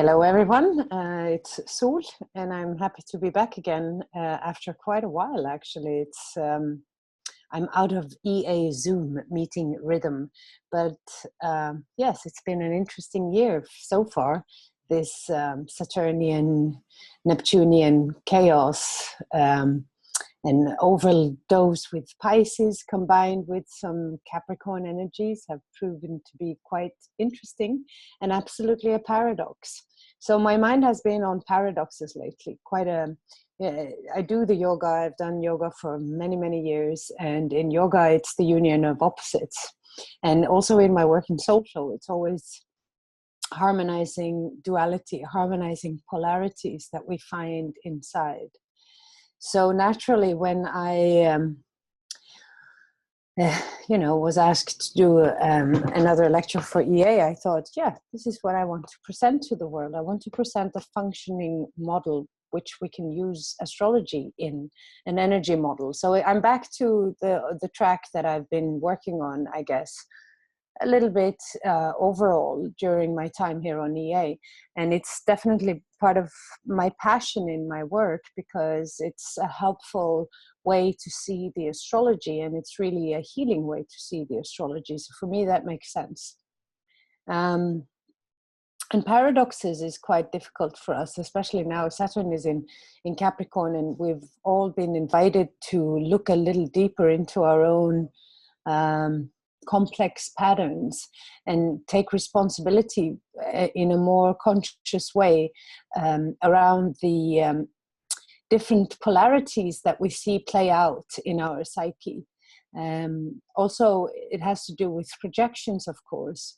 Hello everyone, it's Sol and I'm happy to be back again after quite a while actually. I'm out of EA Zoom meeting rhythm, but yes, it's been an interesting year so far. This Saturnian, Neptunian chaos and overdose with Pisces combined with some Capricorn energies have proven to be quite interesting and absolutely a paradox. So my mind has been on paradoxes lately. I do the yoga. I've done yoga for many, many years. And in yoga, it's the union of opposites. And also in my work in social, it's always harmonizing duality, harmonizing polarities that we find inside. So naturally, when I, was asked to do another lecture for EA, I thought, yeah, this is what I want to present to the world. I want to present a functioning model which we can use astrology in, an energy model. So I'm back to the track that I've been working on, I guess, a little bit overall during my time here on EA. And it's definitely part of my passion in my work because it's a helpful way to see the astrology, and it's really a healing way to see the astrology. So for me, that makes sense. And paradoxes is quite difficult for us, especially now. Saturn is in Capricorn, and we've all been invited to look a little deeper into our own complex patterns and take responsibility in a more conscious way around the different polarities that we see play out in our psyche. Also, it has to do with projections, of course,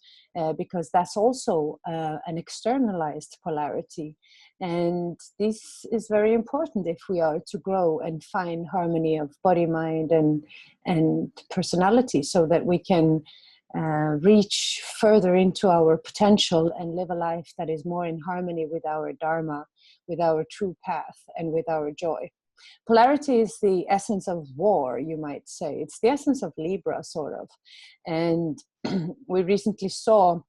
because that's also an externalized polarity. And this is very important if we are to grow and find harmony of body, mind, and personality, so that we can reach further into our potential and live a life that is more in harmony with our dharma, with our true path, and with our joy. Polarity is the essence of war, you might say. It's the essence of Libra, sort of. And we recently saw,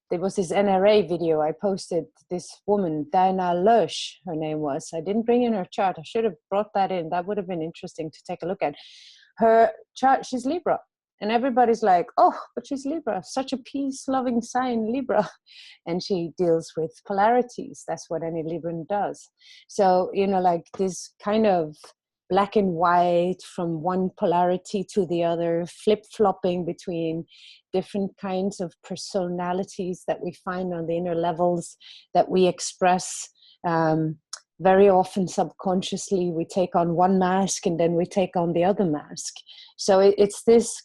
there was this NRA video I posted, this woman, Dana Lush, her name was. I didn't bring in her chart. I should have brought that in. That would have been interesting to take a look at. Her chart, she's Libra. And everybody's like, oh, but she's Libra, such a peace-loving sign, Libra. And she deals with polarities. That's what any Libran does. So, like this kind of black and white from one polarity to the other, flip-flopping between different kinds of personalities that we find on the inner levels that we express very often subconsciously. We take on one mask and then we take on the other mask. So it's this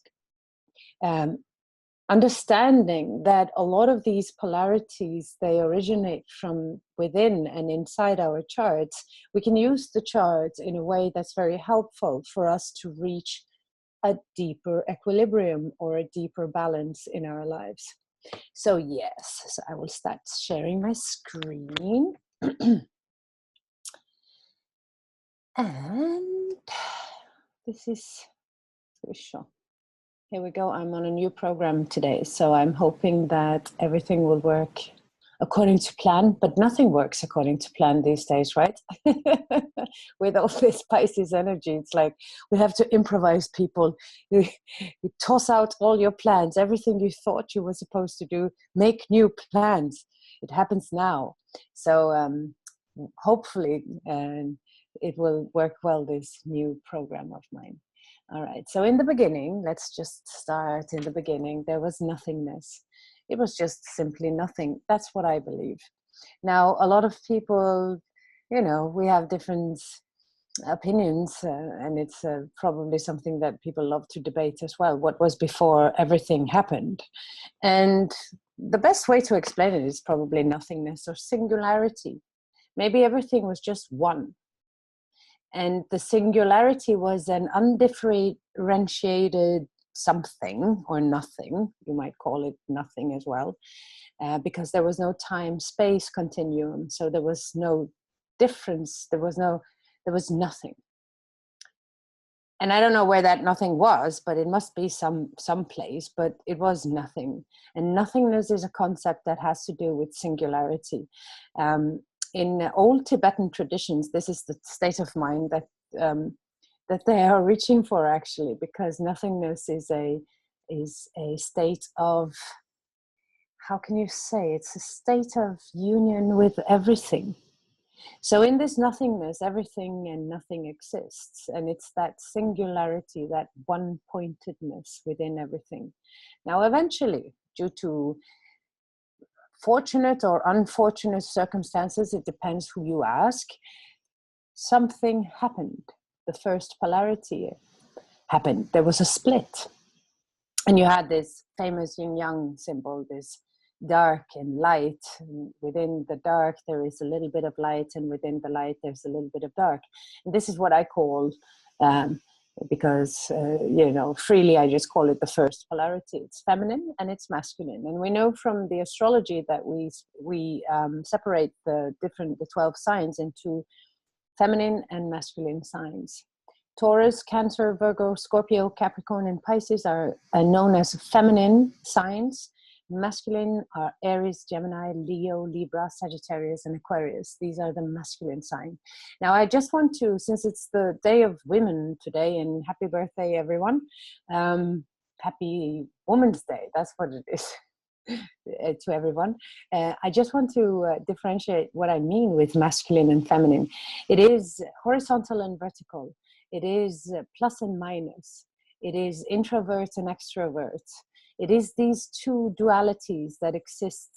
understanding that a lot of these polarities, they originate from within and inside our charts. We can use the charts in a way that's very helpful for us to reach a deeper equilibrium or a deeper balance in our lives. So yes, so I will start sharing my screen. And this is sure. Here we go. I'm on a new program today, so I'm hoping that everything will work according to plan, but nothing works according to plan these days, right? With all this Pisces energy, it's like we have to improvise, people. You toss out all your plans, everything you thought you were supposed to do, make new plans. It happens now. So hopefully it will work well, this new program of mine. All right, so in the beginning, let's just start in the beginning. There was nothingness. It was just simply nothing. That's what I believe. Now, a lot of people, we have different opinions, and it's probably something that people love to debate as well. What was before everything happened? And the best way to explain it is probably nothingness or singularity. Maybe everything was just one. And the singularity was an undifferentiated something or nothing. You might call it nothing as well, because there was no time-space continuum. So there was no difference. There was nothing. And I don't know where that nothing was, but it must be some place, but it was nothing. And nothingness is a concept that has to do with singularity. In old Tibetan traditions, this is the state of mind that that they are reaching for, actually, because nothingness is a state of, how can you say, it's a state of union with everything. So in this nothingness, everything and nothing exists. And it's that singularity, that one-pointedness within everything. Now, eventually, due to fortunate or unfortunate circumstances, it depends who you ask, something happened. The first polarity happened. There was a split. And you had this famous yin-yang symbol, this dark and light. And within the dark, there is a little bit of light, and within the light, there's a little bit of dark. And this is what I call, because, freely I just call it the first polarity. It's feminine and it's masculine. And we know from the astrology that we separate the 12 signs into feminine and masculine signs. Taurus, Cancer, Virgo, Scorpio, Capricorn, and Pisces are known as feminine signs. Masculine are Aries, Gemini, Leo, Libra, Sagittarius, and Aquarius. These are the masculine sign. Now, I just want to, since it's the Day of Women today, and happy birthday, everyone. Happy Women's Day. That's what it is. To everyone. I just want to differentiate what I mean with masculine and feminine. It is horizontal and vertical. It is plus and minus. It is introverts and extroverts. It is these two dualities that exist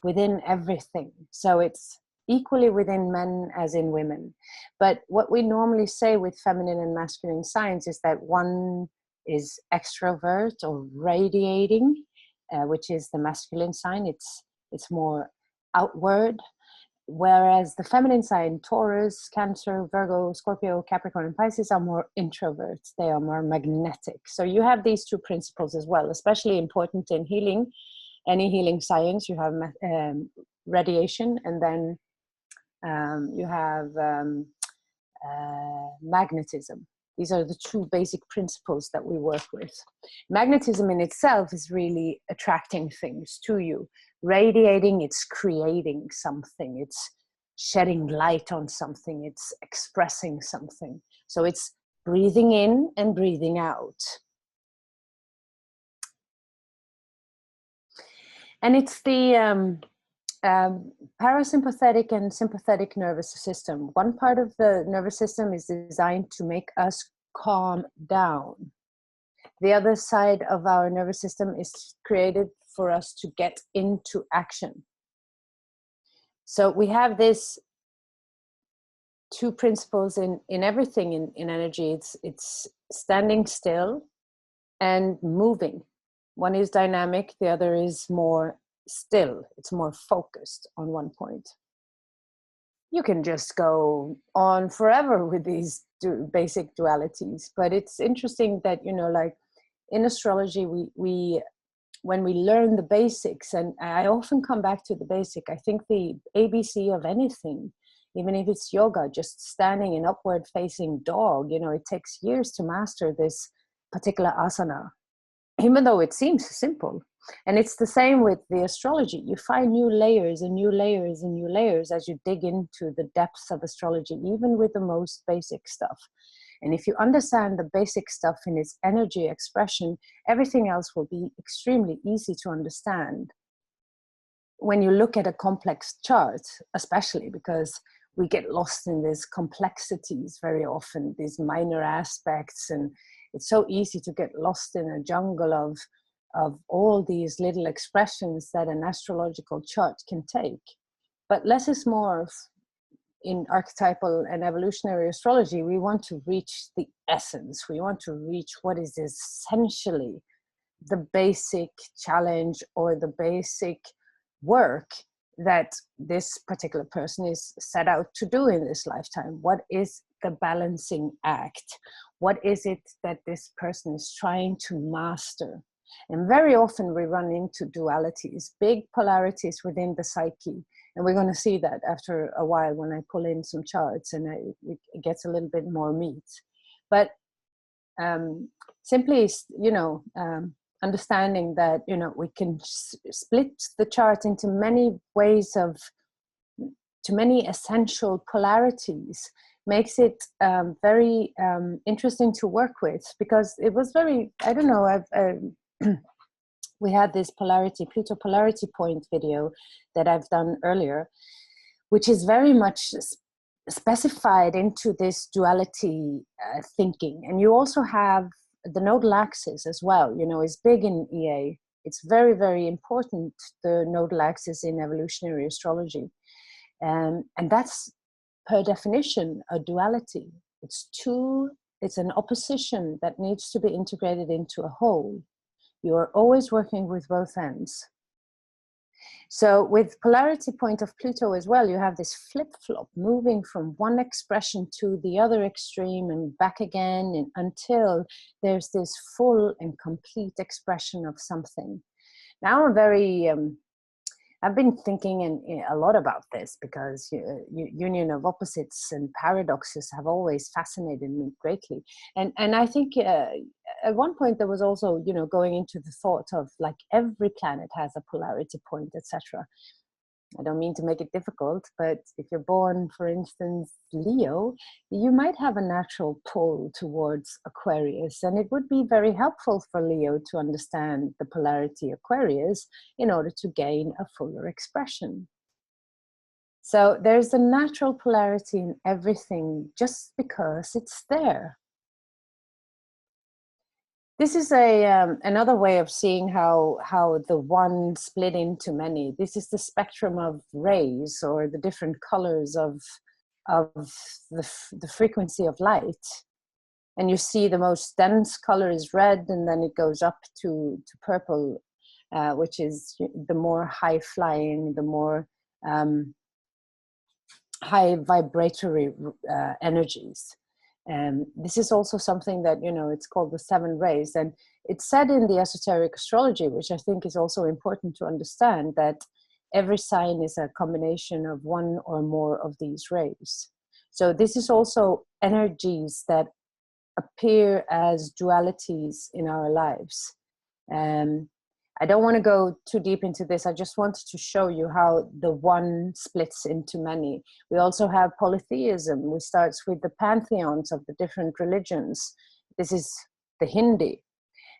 within everything. So it's equally within men as in women. But what we normally say with feminine and masculine signs is that one is extrovert or radiating, which is the masculine sign. It's more outward, whereas the feminine sign, Taurus, Cancer, Virgo, Scorpio, Capricorn, and Pisces, are more introverts. They are more magnetic. So you have these two principles as well, especially important in healing. Any healing science, you have radiation, and then you have magnetism. These are the two basic principles that we work with. Magnetism in itself is really attracting things to you. Radiating, it's creating something. It's shedding light on something. It's expressing something. So it's breathing in and breathing out. And it's the parasympathetic and sympathetic nervous system. One part of the nervous system is designed to make us calm down. The other side of our nervous system is created for us to get into action. So we have this two principles in everything in energy. It's standing still and moving. One is dynamic, the other is more still. It's more focused on one point. You can just go on forever with these basic dualities, but it's interesting that, like in astrology, we when we learn the basics, and I often come back to the basic, I think the ABC of anything, even if it's yoga, just standing in upward facing dog, it takes years to master this particular asana, even though it seems simple. And it's the same with the astrology. You find new layers and new layers and new layers as you dig into the depths of astrology, even with the most basic stuff. And if you understand the basic stuff in its energy expression, everything else will be extremely easy to understand. When you look at a complex chart, especially because we get lost in these complexities very often, these minor aspects, and it's so easy to get lost in a jungle of all these little expressions that an astrological chart can take. But less is more. In archetypal and evolutionary astrology, we want to reach the essence. We want to reach what is essentially the basic challenge or the basic work that this particular person is set out to do in this lifetime. What is the balancing act? What is it that this person is trying to master? And very often we run into dualities, big polarities within the psyche. And we're going to see that after a while when I pull in some charts and it gets a little bit more meat. But simply, you know, understanding that, you know, we can split the chart into many ways of, to many essential polarities, makes it very interesting to work with, because it was very, I don't know, we had this polarity, Pluto polarity point video that I've done earlier, which is very much specified into this duality thinking. And you also have the nodal axis as well, you know, is big in EA. It's very, very important, the nodal axis in evolutionary astrology. And that's, per definition, a duality. It's an opposition that needs to be integrated into a whole. You are always working with both ends. So with polarity point of Pluto as well, you have this flip-flop moving from one expression to the other extreme and back again, and until there's this full and complete expression of something. Now I'm very, I've been thinking a lot about this, because union of opposites and paradoxes have always fascinated me greatly. And I think at one point there was also, you know, going into the thought of like every planet has a polarity point, etc. I don't mean to make it difficult, but if you're born, for instance, Leo, you might have a natural pull towards Aquarius, and it would be very helpful for Leo to understand the polarity Aquarius in order to gain a fuller expression. So there's a natural polarity in everything just because it's there. This is another way of seeing how the one split into many. This is the spectrum of rays, or the different colors of the frequency of light. And you see the most dense color is red, and then it goes up to purple, which is the more high flying, the more high vibratory energies. And this is also something that, you know, it's called the 7 rays. And it's said in the esoteric astrology, which I think is also important to understand, that every sign is a combination of one or more of these rays. So this is also energies that appear as dualities in our lives. I don't want to go too deep into this. I just wanted to show you how the one splits into many. We also have polytheism, which starts with the pantheons of the different religions. This is the Hindi,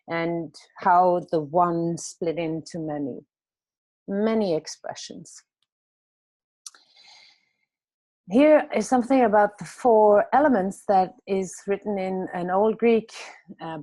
and how the one split into many expressions. Here is something about the 4 elements that is written in an old Greek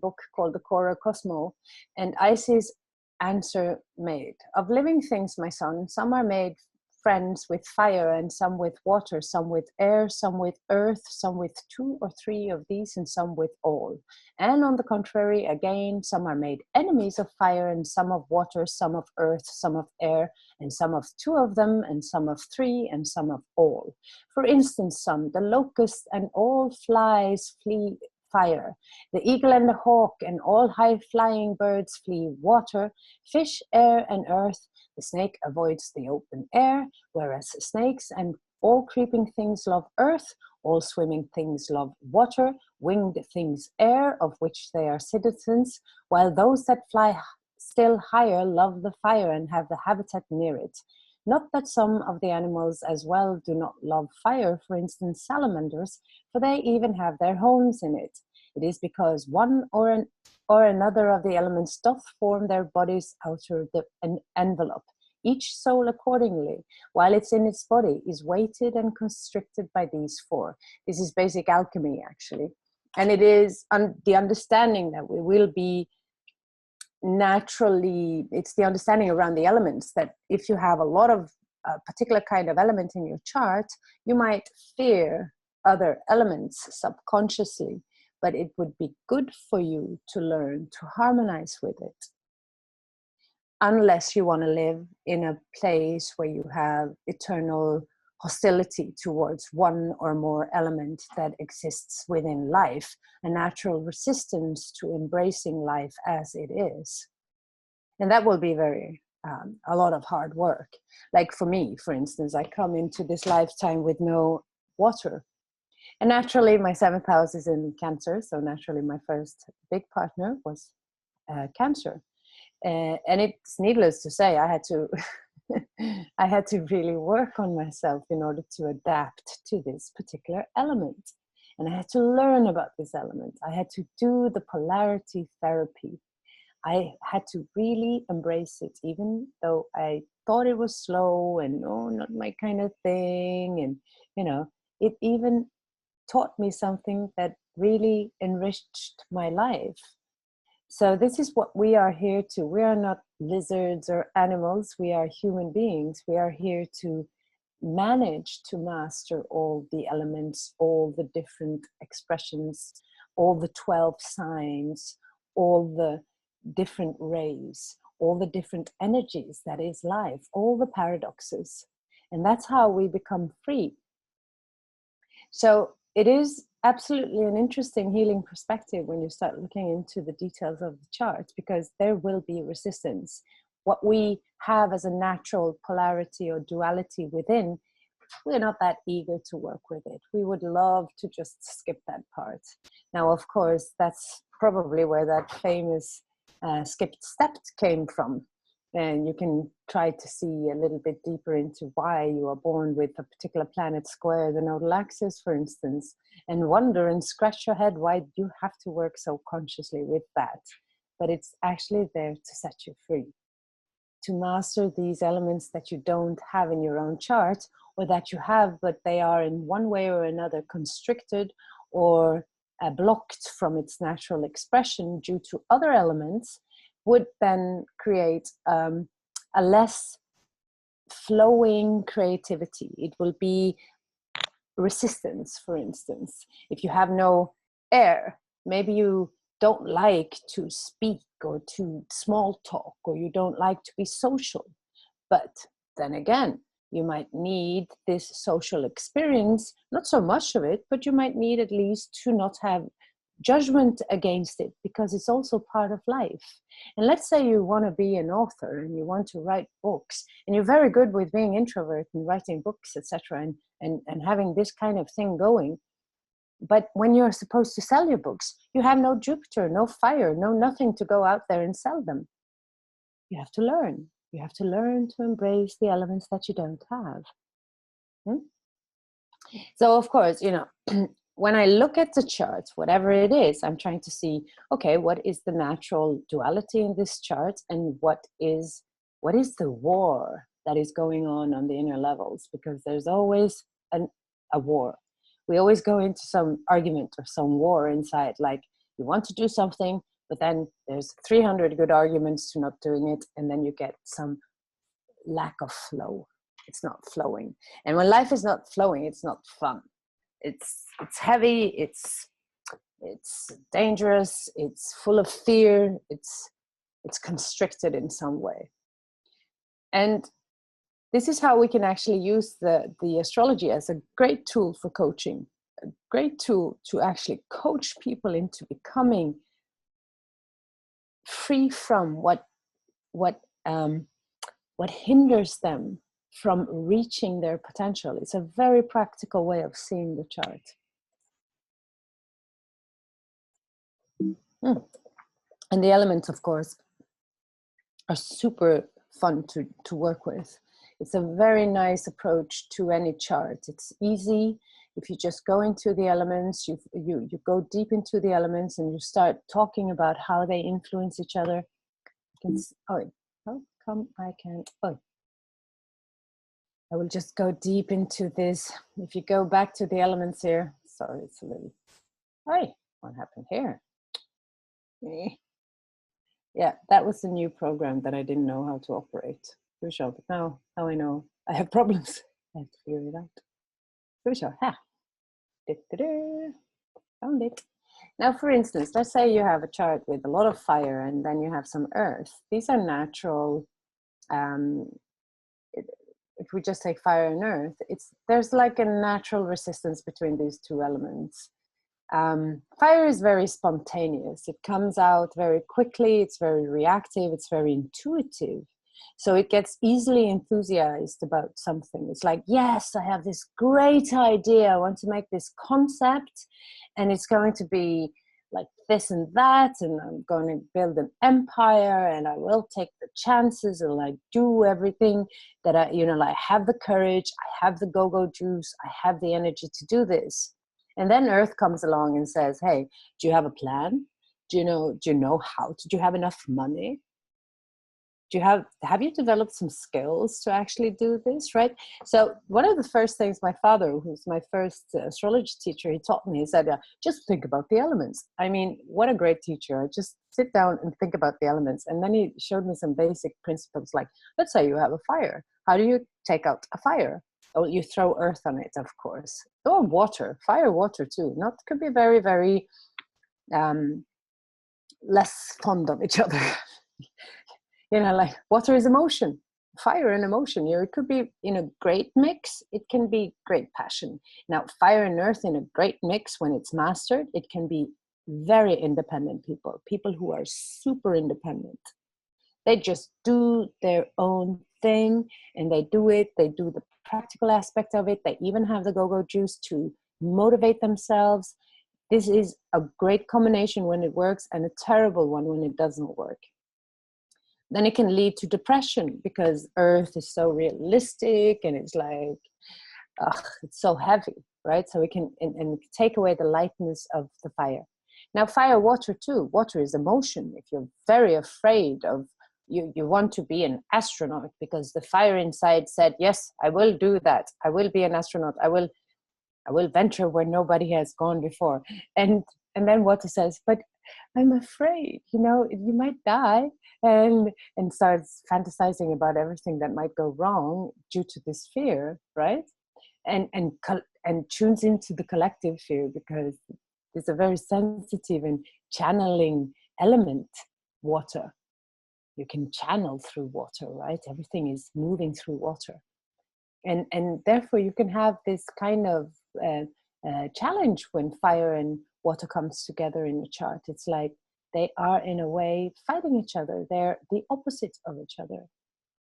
book called the Cora Cosmo. And Isis answer made. Of living things, my son, some are made friends with fire, and some with water, some with air, some with earth, some with 2 or 3 of these, and some with all. And on the contrary, again, some are made enemies of fire, and some of water, some of earth, some of air, and some of 2 of them, and some of 3, and some of all. For instance, some, the locust and all flies flee fire. The eagle and the hawk and all high-flying birds flee water, fish, air, and earth. The snake avoids the open air, whereas snakes and all creeping things love earth, all swimming things love water, winged things air, of which they are citizens, while those that fly still higher love the fire and have the habitat near it. Not that some of the animals as well do not love fire, for instance salamanders, for they even have their homes in it. It is because one or another of the elements doth form their body's outer envelope. Each soul accordingly, while it's in its body, is weighted and constricted by these 4. This is basic alchemy, actually. And it is the understanding that we will be naturally, it's the understanding around the elements, that if you have a lot of a particular kind of element in your chart, you might fear other elements subconsciously, but it would be good for you to learn to harmonize with it. Unless you want to live in a place where you have eternal hostility towards one or more element that exists within life, a natural resistance to embracing life as it is. And that will be a lot of hard work. Like for me, for instance, I come into this lifetime with no water. And naturally, my 7th house is in Cancer. So naturally, my first big partner was Cancer. And it's needless to say, I had to I had to really work on myself in order to adapt to this particular element. And I had to learn about this element. I had to do the polarity therapy. I had to really embrace it, even though I thought it was slow and oh, not my kind of thing. And, you know, it even taught me something that really enriched my life. So this is what we are here to. We are not lizards or animals. We are human beings. We are here to manage to master all the elements, all the different expressions, all the 12 signs, all the different rays, all the different energies that is life, all the paradoxes. And that's how we become free. So it is absolutely an interesting healing perspective when you start looking into the details of the chart, because there will be resistance. What we have as a natural polarity or duality within, we're not that eager to work with it. We would love to just skip that part. Now, of course, that's probably where that famous skipped steps came from. And you can try to see a little bit deeper into why you are born with a particular planet square the nodal axis, for instance, and wonder and scratch your head why you have to work so consciously with that. But it's actually there to set you free, to master these elements that you don't have in your own chart, or that you have, but they are in one way or another constricted or blocked from its natural expression due to other elements, would then create a less flowing creativity. It will be resistance, for instance. If you have no air, maybe you don't like to speak or to small talk, or you don't like to be social. But then again, you might need this social experience, not so much of it, but you might need at least to not have judgment against it, because it's also part of life. And let's say you want to be an author and you want to write books, and you're very good with being introvert and writing books, etc., and having this kind of thing going. But when you're supposed to sell your books, you have no Jupiter, no fire, no nothing to go out there and sell them. You have to learn. You have to learn to embrace the elements that you don't have. So, of course, you know, when I look at the chart, whatever it is, I'm trying to see, okay, what is the natural duality in this chart, and what is the war that is going on the inner levels? Because there's always a war. We always go into some argument or some war inside, like you want to do something, but then there's 300 good arguments to not doing it, and then you get some lack of flow. It's not flowing. And when life is not flowing, it's not fun. It's heavy, it's dangerous, it's full of fear, it's constricted in some way. And this is how we can actually use the astrology as a great tool for coaching, a great tool to actually coach people into becoming free from what hinders them from reaching their potential. It's a very practical way of seeing the chart. And the elements, of course, are super fun to work with. It's a very nice approach to any chart. It's easy. If you just go into the elements, you go deep into the elements, and you start talking about how they influence each other. You can, I will just go deep into this. If you go back to the elements here, sorry, it's a little, what happened here? Yeah, that was a new program that I didn't know how to operate. But now I know I have problems. I have to figure it out. Found it. Now, for instance, let's say you have a chart with a lot of fire, and then you have some earth. These are natural. If we just take fire and earth, there's like a natural resistance between these two elements. Fire is very spontaneous. It comes out very quickly. It's very reactive. It's very intuitive. So it gets easily enthusiased about something. It's like, yes, I have this great idea. I want to make this concept, and it's going to be like this and that, and I'm going to build an empire, and I will take the chances and like do everything that I, you know, like have the courage, I have the go-go juice, I have the energy to do this. And then Earth comes along and says, hey, do you have a plan? Do you know how to, do you have enough money? Do you have you developed some skills to actually do this, right? So one of the first things my father, who's my first astrology teacher, he taught me, he said, just think about the elements. I mean, what a great teacher. Just sit down and think about the elements. And then he showed me some basic principles, like, let's say you have a fire. How do you take out a fire? Oh, you throw earth on it, of course. Or water, fire, water too. Not could be very, very less fond of each other. You know, like water is emotion, fire and emotion. It could be in a great mix. It can be great passion. Now, fire and earth in a great mix, when it's mastered, it can be very independent people who are super independent. They just do their own thing, and they do the practical aspect of it. They even have the go-go juice to motivate themselves. This is a great combination when it works, and a terrible one when it doesn't work. Then it can lead to depression, because earth is so realistic, and it's like, it's so heavy, right? So we can and take away the lightness of the fire. Now, fire, water too. Water is emotion. If you're very afraid of, you want to be an astronaut because the fire inside said, yes, I will do that. I will be an astronaut. I will venture where nobody has gone before. And then water says, but I'm afraid, you might die, and starts fantasizing about everything that might go wrong due to this fear, right? And tunes into the collective fear, because there's a very sensitive and channeling element, water. You can channel through water, right? Everything is moving through water. And therefore you can have this kind of challenge when fire and water comes together in the chart. It's like they are in a way fighting each other. They're the opposites of each other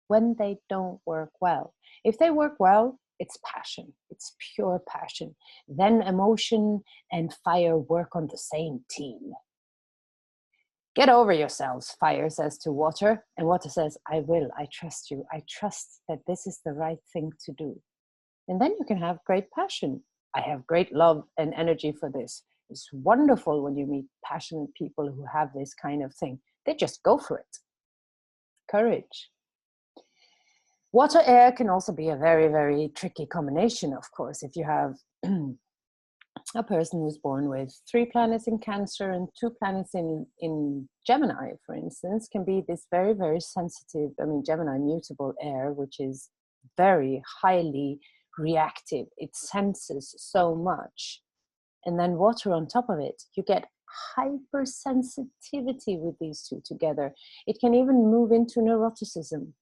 when they don't work well. If they work well, it's passion. It's pure passion. Then emotion and fire work on the same team. Get over yourselves, fire says to water, and water says, I will, I trust you. I trust that this is the right thing to do. And then you can have great passion. I have great love and energy for this. It's wonderful when you meet passionate people who have this kind of thing. They just go for it. Courage. Water, air can also be a very, very tricky combination, of course. If you have a person who's born with 3 planets in Cancer and 2 planets in Gemini, for instance, can be this very, very sensitive, Gemini mutable air, which is very highly reactive. It senses so much. And then water on top of it, you get hypersensitivity with these two together. It can even move into neuroticism.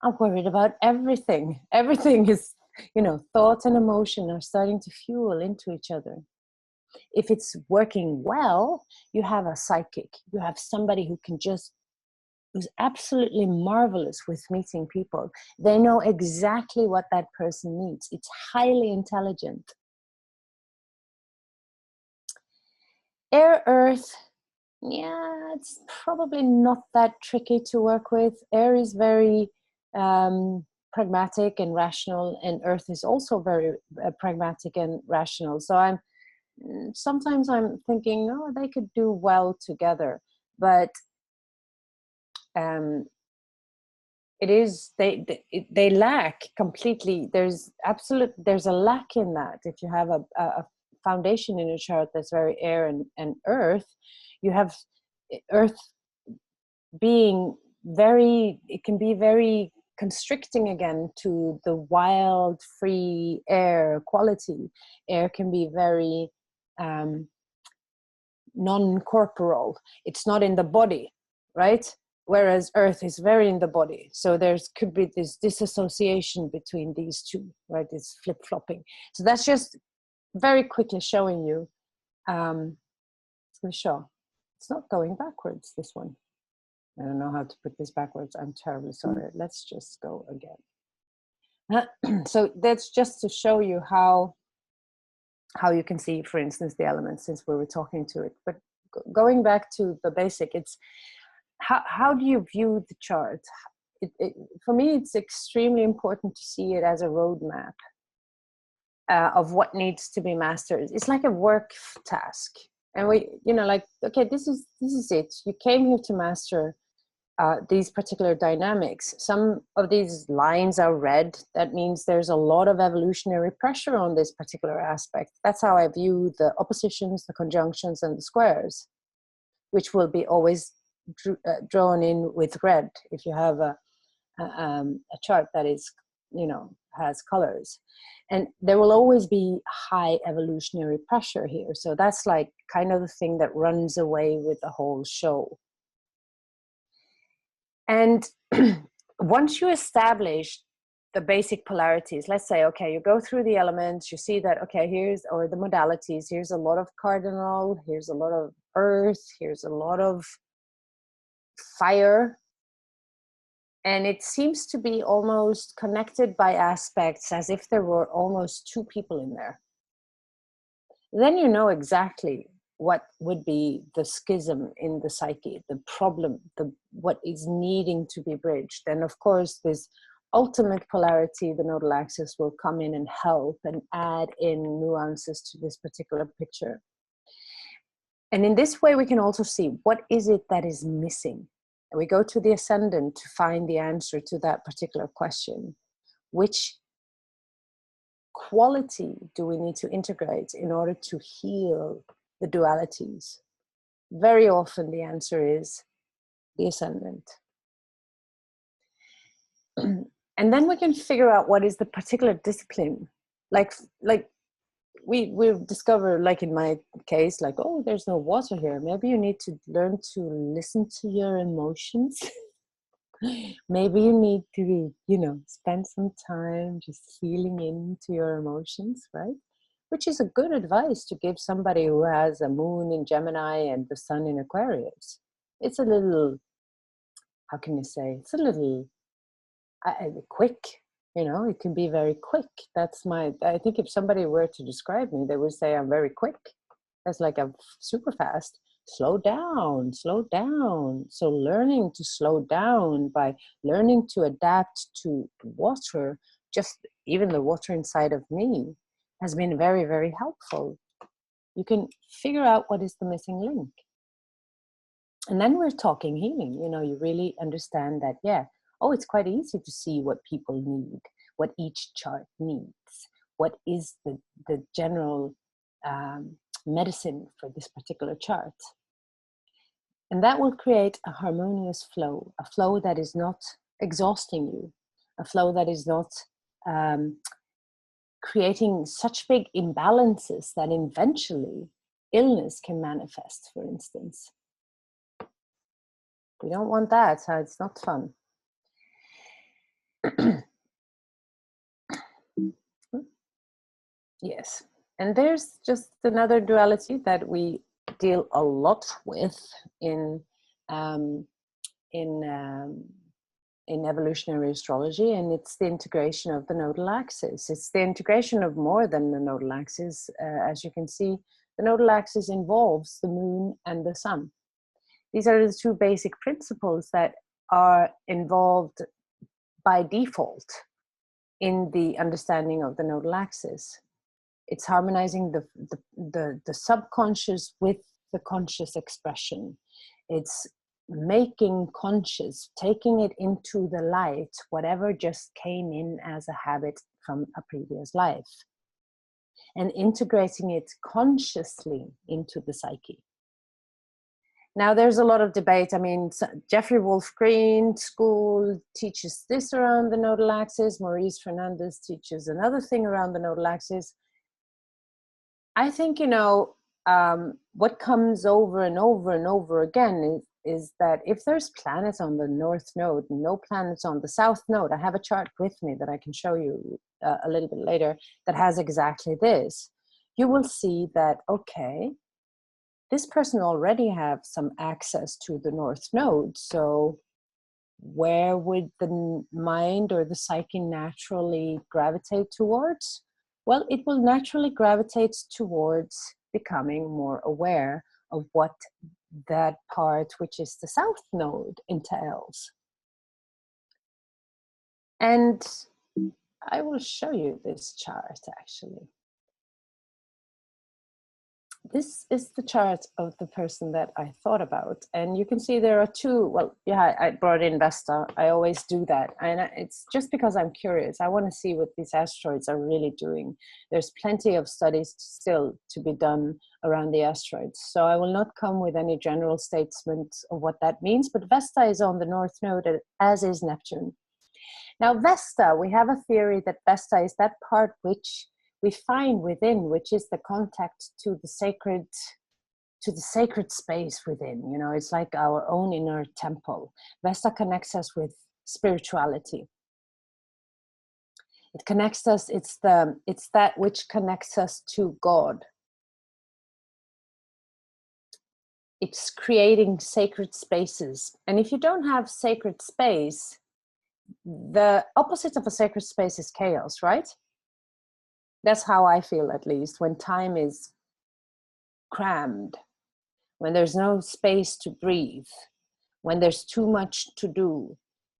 I'm worried about everything. Everything is, thought and emotion are starting to fuel into each other. If it's working well, you have a psychic. You have somebody who's absolutely marvelous with meeting people. They know exactly what that person needs. It's highly intelligent. Air, earth, yeah, it's probably not that tricky to work with. Air is very pragmatic and rational, and earth is also very pragmatic and rational. So sometimes I'm thinking, they could do well together, but it is they lack completely. There's a lack in that. If you have a foundation in a chart that's very air and earth, you have earth being it can be very constricting again to the wild, free air quality. Air can be very non-corporal. It's not in the body, right? Whereas earth is very in the body. So could be this disassociation between these two, right? It's flip-flopping. So that's just very quickly showing you. Let me show. It's not going backwards, this one. I don't know how to put this backwards. I'm terribly sorry. Let's just go again. So that's just to show you how you can see, for instance, the elements, since we were talking to it. But going back to the basic, it's how do you view the chart? For me, it's extremely important to see it as a roadmap of what needs to be mastered. It's like a work task. And we, like, okay, this is it. You came here to master these particular dynamics. Some of these lines are red. That means there's a lot of evolutionary pressure on this particular aspect. That's how I view the oppositions, the conjunctions, and the squares, which will be always drawn in with red if you have a chart that is, has colors. And there will always be high evolutionary pressure here. So that's like kind of the thing that runs away with the whole show. And once you establish the basic polarities, let's say, okay, you go through the elements, you see that, okay, or the modalities, here's a lot of cardinal, here's a lot of earth, here's a lot of fire. And it seems to be almost connected by aspects as if there were almost two people in there. Then you know exactly what would be the schism in the psyche, the problem, what is needing to be bridged. And of course, this ultimate polarity, the nodal axis, will come in and help and add in nuances to this particular picture. And in this way, we can also see what is it that is missing. And we go to the ascendant to find the answer to that particular question. Which quality do we need to integrate in order to heal the dualities? Very often the answer is the ascendant. And then we can figure out what is the particular discipline. Like we've discovered, like in my case, like, oh, there's no water here. Maybe you need to learn to listen to your emotions. Maybe you need to, spend some time just feeling into your emotions, right? Which is a good advice to give somebody who has a moon in Gemini and the sun in Aquarius. It's a little, how can you say, it's a little quick, it can be very quick. I think if somebody were to describe me, they would say I'm very quick. That's like I'm super fast. Slow down, slow down. So learning to slow down by learning to adapt to water, just even the water inside of me, has been very, very helpful. You can figure out what is the missing link. And then we're talking healing. You really understand that, it's quite easy to see what people need, what each chart needs, what is the general medicine for this particular chart. And that will create a harmonious flow, a flow that is not exhausting you, a flow that is not creating such big imbalances that eventually illness can manifest, for instance. We don't want that, so it's not fun. Yes, and there's just another duality that we deal a lot with in evolutionary astrology, and it's the integration of the nodal axis. It's the integration of more than the nodal axis. As you can see, the nodal axis involves the moon and the sun. These are the two basic principles that are involved by default in the understanding of the nodal axis. It's harmonizing the subconscious with the conscious expression. It's making conscious, taking it into the light, whatever just came in as a habit from a previous life, and integrating it consciously into the psyche. Now, there's a lot of debate. I mean, Jeffrey Wolf Green school teaches this around the nodal axis. Maurice Fernandez teaches another thing around the nodal axis. I think, what comes over and over and over again is that if there's planets on the north node, no planets on the south node. I have a chart with me that I can show you a little bit later that has exactly this. You will see that, okay, this person already have some access to the North Node. So where would the mind or the psyche naturally gravitate towards? Well, it will naturally gravitate towards becoming more aware of what that part, which is the South Node, entails. And I will show you this chart actually. This is the chart of the person that I thought about. And you can see there are two, well, yeah, I brought in Vesta. I always do that. And it's just because I'm curious. I want to see what these asteroids are really doing. There's plenty of studies still to be done around the asteroids. So I will not come with any general statement of what that means, but Vesta is on the North Node, as is Neptune. Now, Vesta, we have a theory that Vesta is that part which we find within, which is the contact to the sacred space within. You know, it's like our own inner temple. Vesta connects us with spirituality. It connects us, it's that which connects us to God. It's creating sacred spaces. And if you don't have sacred space, the opposite of a sacred space is chaos, right? That's how I feel, at least, when time is crammed, when there's no space to breathe, when there's too much to do.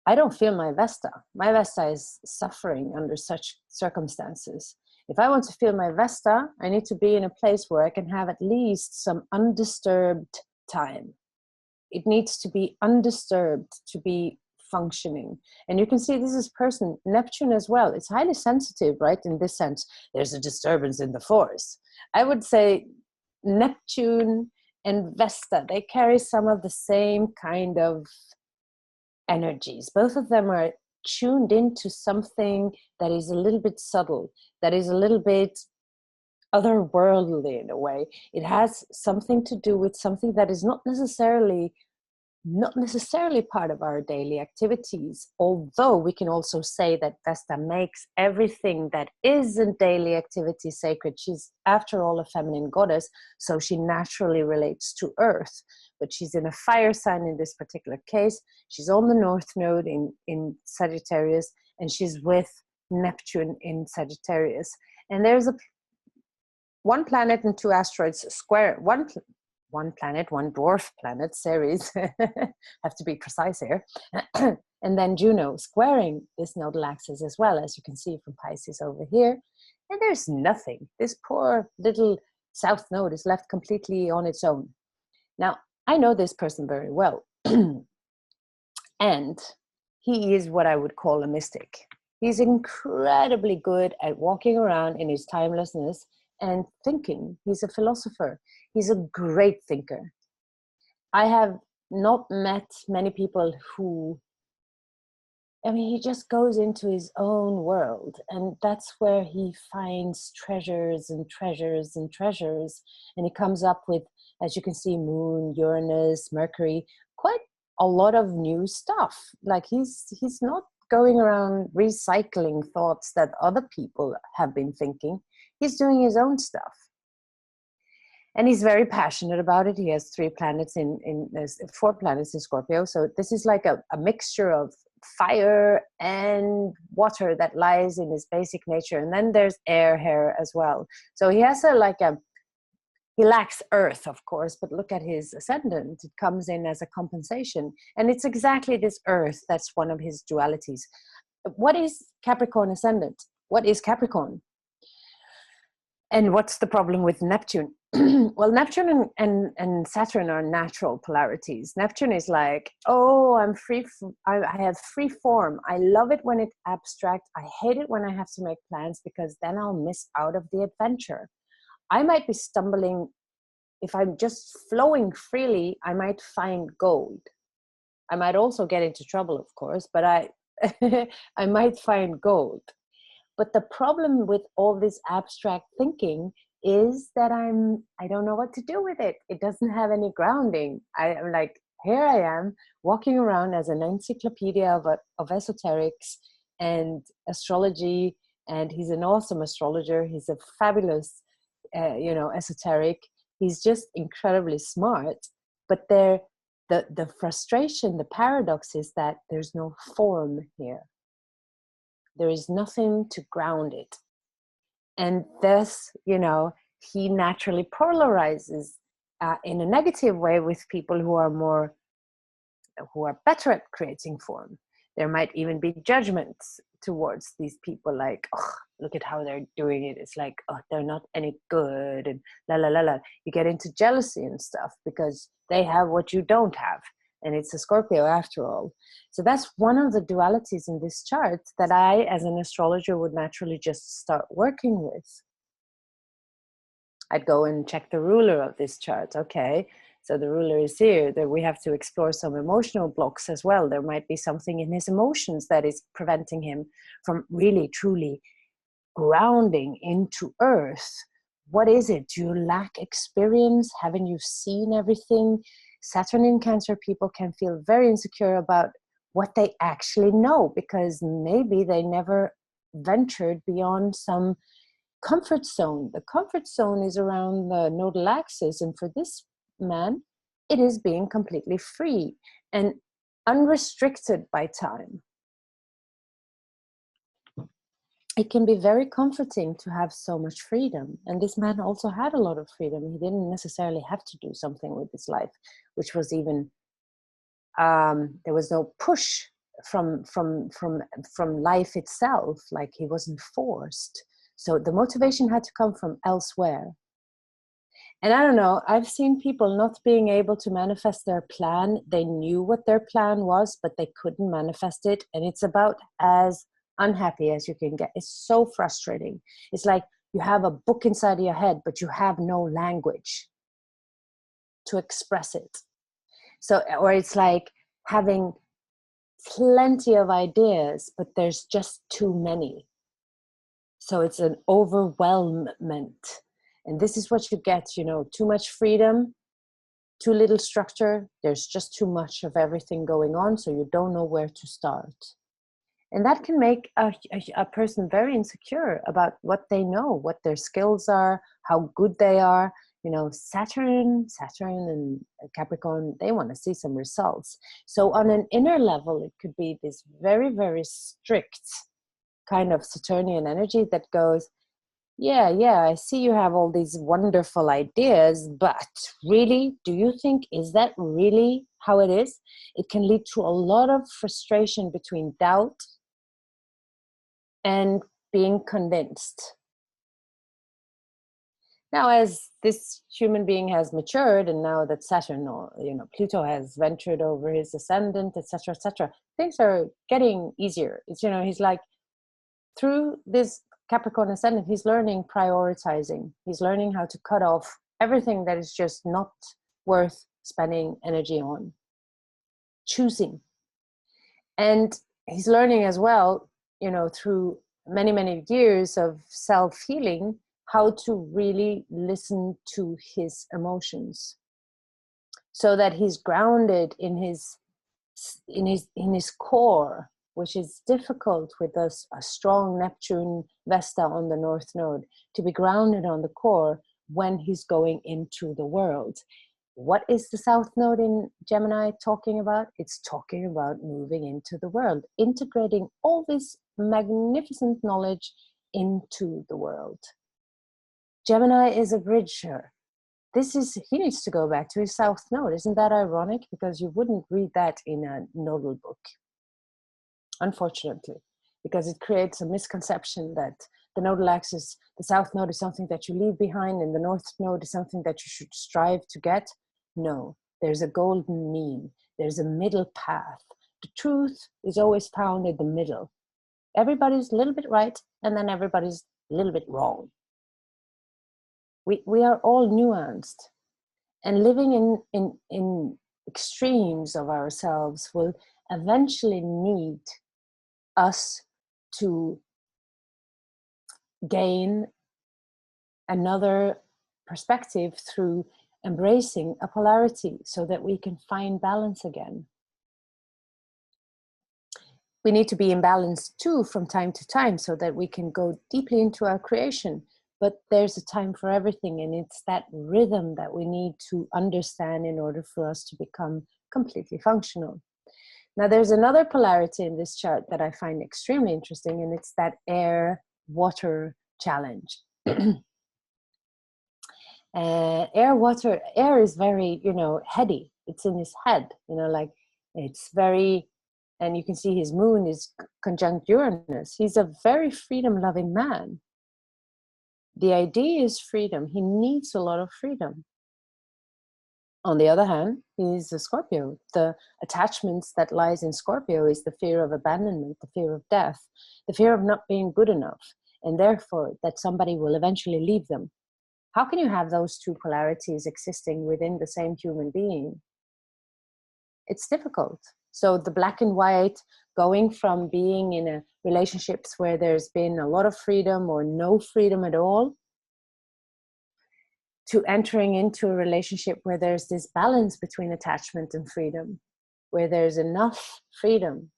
I don't feel my Vesta. My Vesta is suffering under such circumstances. If I want to feel my Vesta, I need to be in a place where I can have at least some undisturbed time. It needs to be undisturbed to be functioning. And you can see this is person Neptune as well. It's highly sensitive, right? In this sense, there's a disturbance in the force. I would say Neptune and Vesta, they carry some of the same kind of energies. Both of them are tuned into something that is a little bit subtle, that is a little bit otherworldly in a way. It has something to do with something that is not necessarily part of our daily activities, although we can also say that Vesta makes everything that isn't daily activity sacred. She's, after all, a feminine goddess, so she naturally relates to Earth, but she's in a fire sign in this particular case. She's on the North Node in Sagittarius, and she's with Neptune in Sagittarius. And there's one planet and two asteroids square, one planet, one dwarf planet, Ceres, have to be precise here, and then Juno squaring this nodal axis as well, as you can see from Pisces over here. And there's nothing. This poor little South Node is left completely on its own. Now, I know this person very well, and he is what I would call a mystic. He's incredibly good at walking around in his timelessness and thinking. He's a philosopher. He's a great thinker. I have not met many people who, I mean, he just goes into his own world, and that's where he finds treasures and treasures and treasures. And he comes up with, as you can see, Moon, Uranus, Mercury, quite a lot of new stuff. Like he's not going around recycling thoughts that other people have been thinking. He's doing his own stuff. And he's very passionate about it. He has 4 planets in Scorpio. So this is like a mixture of fire and water that lies in his basic nature. And then there's air here as well. So he has he lacks earth, of course, but look at his ascendant. It comes in as a compensation. And it's exactly this earth that's one of his dualities. What is Capricorn ascendant? What is Capricorn? And what's the problem with Neptune? Well, Neptune and Saturn are natural polarities. Neptune is like, oh, I'm free. I have free form. I love it when it's abstract. I hate it when I have to make plans, because then I'll miss out of the adventure. I might be stumbling. If I'm just flowing freely, I might find gold. I might also get into trouble, of course, but I might find gold. But the problem with all this abstract thinking is that I don't know what to do with it. It doesn't have any grounding. I'm like, here I am walking around as an encyclopedia of esoterics and astrology, and he's an awesome astrologer. He's a fabulous, esoteric. He's just incredibly smart. But the frustration, the paradox is that there's no form here. There is nothing to ground it. And thus, you know, he naturally polarizes in a negative way with people who are better at creating form. There might even be judgments towards these people, like, oh, look at how they're doing it. It's like, oh, they're not any good, and la la la la. You get into jealousy and stuff because they have what you don't have, and it's a Scorpio after all. So that's one of the dualities in this chart that I, as an astrologer, would naturally just start working with. I'd go and check the ruler of this chart. Okay, so the ruler is here. That we have to explore some emotional blocks as well. There might be something in his emotions that is preventing him from really, truly grounding into earth. What is it? Do you lack experience? Haven't you seen everything? Saturn in Cancer people can feel very insecure about what they actually know, because maybe they never ventured beyond some comfort zone. The comfort zone is around the nodal axis, and for this man, it is being completely free and unrestricted by time. It can be very comforting to have so much freedom, and this man also had a lot of freedom. He didn't necessarily have to do something with his life, which was even there was no push from life itself, like he wasn't forced. So the motivation had to come from elsewhere. And I don't know, I've seen people not being able to manifest their plan. They knew what their plan was, but they couldn't manifest it. And it's about as unhappy as you can get. It's so frustrating. It's like you have a book inside of your head, but you have no language to express it. So, or it's like having plenty of ideas, but there's just too many. So it's an overwhelmment. And this is what you get, you know, too much freedom, too little structure. There's just too much of everything going on, so you don't know where to start. And that can make a person very insecure about what they know, what their skills are, how good they are. You know, Saturn and Capricorn, they want to see some results. So on an inner level, it could be this very, very strict kind of Saturnian energy that goes, yeah, I see you have all these wonderful ideas, but really, do you think, is that really how it is? It can lead to a lot of frustration between doubt and being convinced. Now, as this human being has matured, and now that Saturn, or Pluto, has ventured over his ascendant, etc., things are getting easier. It's, he's like, through this Capricorn ascendant, he's learning prioritizing. He's learning how to cut off everything that is just not worth spending energy on. Choosing. And he's learning as well, through many, many years of self-healing, how to really listen to his emotions, so that he's grounded in his core, which is difficult with a strong Neptune Vesta on the North Node, to be grounded on the core when he's going into the world. What is the South Node in Gemini talking about? It's talking about moving into the world, integrating all this magnificent knowledge into the world. Gemini is a bridger. He needs to go back to his South Node. Isn't that ironic? Because you wouldn't read that in a nodal book, unfortunately, because it creates a misconception that the nodal axis, the South Node, is something that you leave behind, and the North Node is something that you should strive to get. No, there's a golden mean. There's a middle path. The truth is always found in the middle. Everybody's a little bit right, and then everybody's a little bit wrong. We are all nuanced, and living in extremes of ourselves will eventually need us to gain another perspective through embracing a polarity, so that we can find balance again. We need to be in balance too from time to time, so that we can go deeply into our creation. but there's a time for everything, and it's that rhythm that we need to understand in order for us to become completely functional. Now, there's another polarity in this chart that I find extremely interesting, and it's that air-water challenge. Air is very, heady. It's in his head, like it's very, and you can see his moon is conjunct Uranus. He's a very freedom-loving man. The idea is freedom. He needs a lot of freedom. On the other hand, he's a Scorpio. The attachments that lies in Scorpio is the fear of abandonment, the fear of death, the fear of not being good enough, and therefore that somebody will eventually leave them. How can you have those two polarities existing within the same human being? It's difficult. So the black and white, going from being in a relationships where there's been a lot of freedom or no freedom at all, to entering into a relationship where there's this balance between attachment and freedom, where there's enough freedom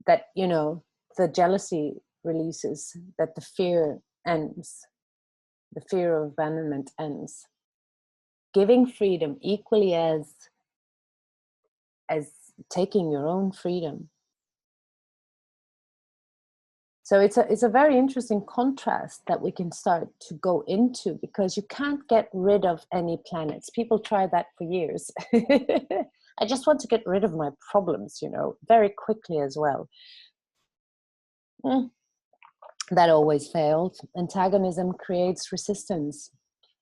that, the jealousy releases, that the fear ends, the fear of abandonment ends. Giving freedom equally as taking your own freedom. So it's a very interesting contrast that we can start to go into, because you can't get rid of any planets. People try that for years. I just want to get rid of my problems, very quickly as well. That always failed. Antagonism creates resistance.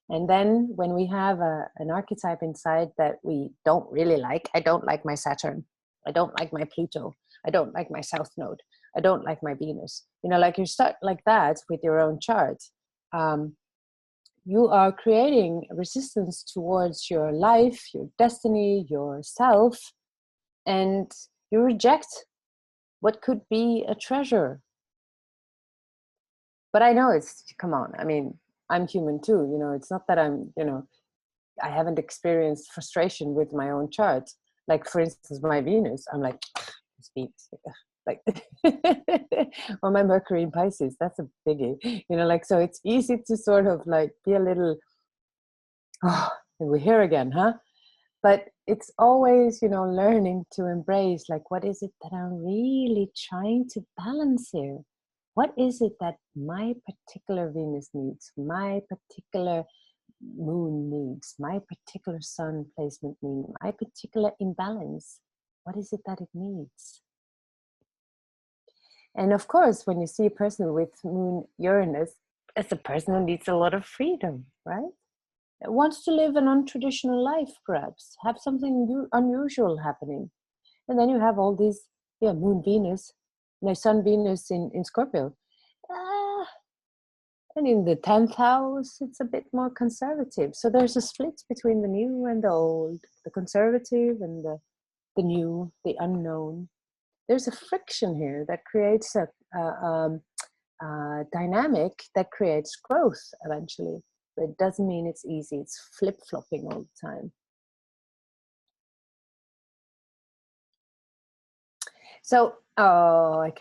And then when we have an archetype inside that we don't really like, I don't like my Saturn, I don't like my Pluto, I don't like my South Node, I don't like my Venus. Like you start like that with your own chart. You are creating resistance towards your life, your destiny, yourself, and you reject what could be a treasure. But I know come on, I'm human too, it's not that I'm, I haven't experienced frustration with my own chart. Like, for instance, my Venus, I'm like, this Venus, like, or my Mercury in Pisces, that's a biggie, so it's easy to sort of like be a little, we're here again, huh? But it's always, learning to embrace, like, what is it that I'm really trying to balance here? What is it that my particular Venus needs, my particular moon needs, my particular sun placement needs, my particular imbalance? What is it that it needs? And of course, when you see a person with moon Uranus, it's a person who needs a lot of freedom, right? It wants to live an untraditional life, perhaps, have something unusual happening. And then you have all these, moon Venus, sun Venus in Scorpio. And in the 10th house, it's a bit more conservative. So there's a split between the new and the old, the conservative and the new, the unknown. There's a friction here that creates a dynamic that creates growth eventually. But it doesn't mean it's easy. It's flip-flopping all the time. So, I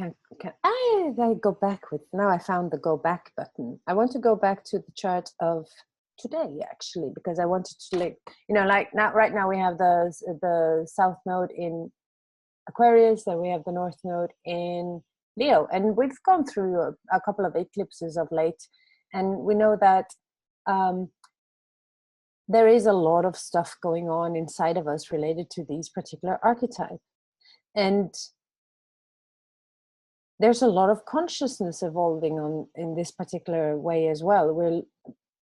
go back with, now I found the go back button. I want to go back to the chart of today, actually, because I wanted to, like now, right now we have the South Node in Aquarius, and we have the North Node in Leo. And we've gone through a couple of eclipses of late, and we know that there is a lot of stuff going on inside of us related to these particular archetypes. And there's a lot of consciousness evolving in this particular way as well.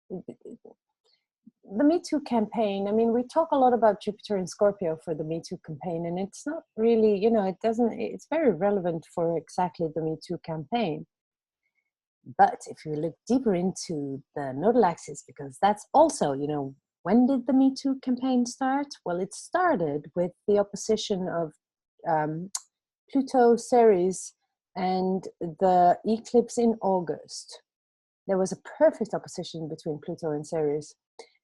The Me Too campaign, we talk a lot about Jupiter and Scorpio for the Me Too campaign, and it's not really, it's very relevant for exactly the Me Too campaign. But if you look deeper into the nodal axis, because that's also, when did the Me Too campaign start? Well, it started with the opposition of Pluto, Ceres, and the eclipse in August. There was a perfect opposition between Pluto and Ceres.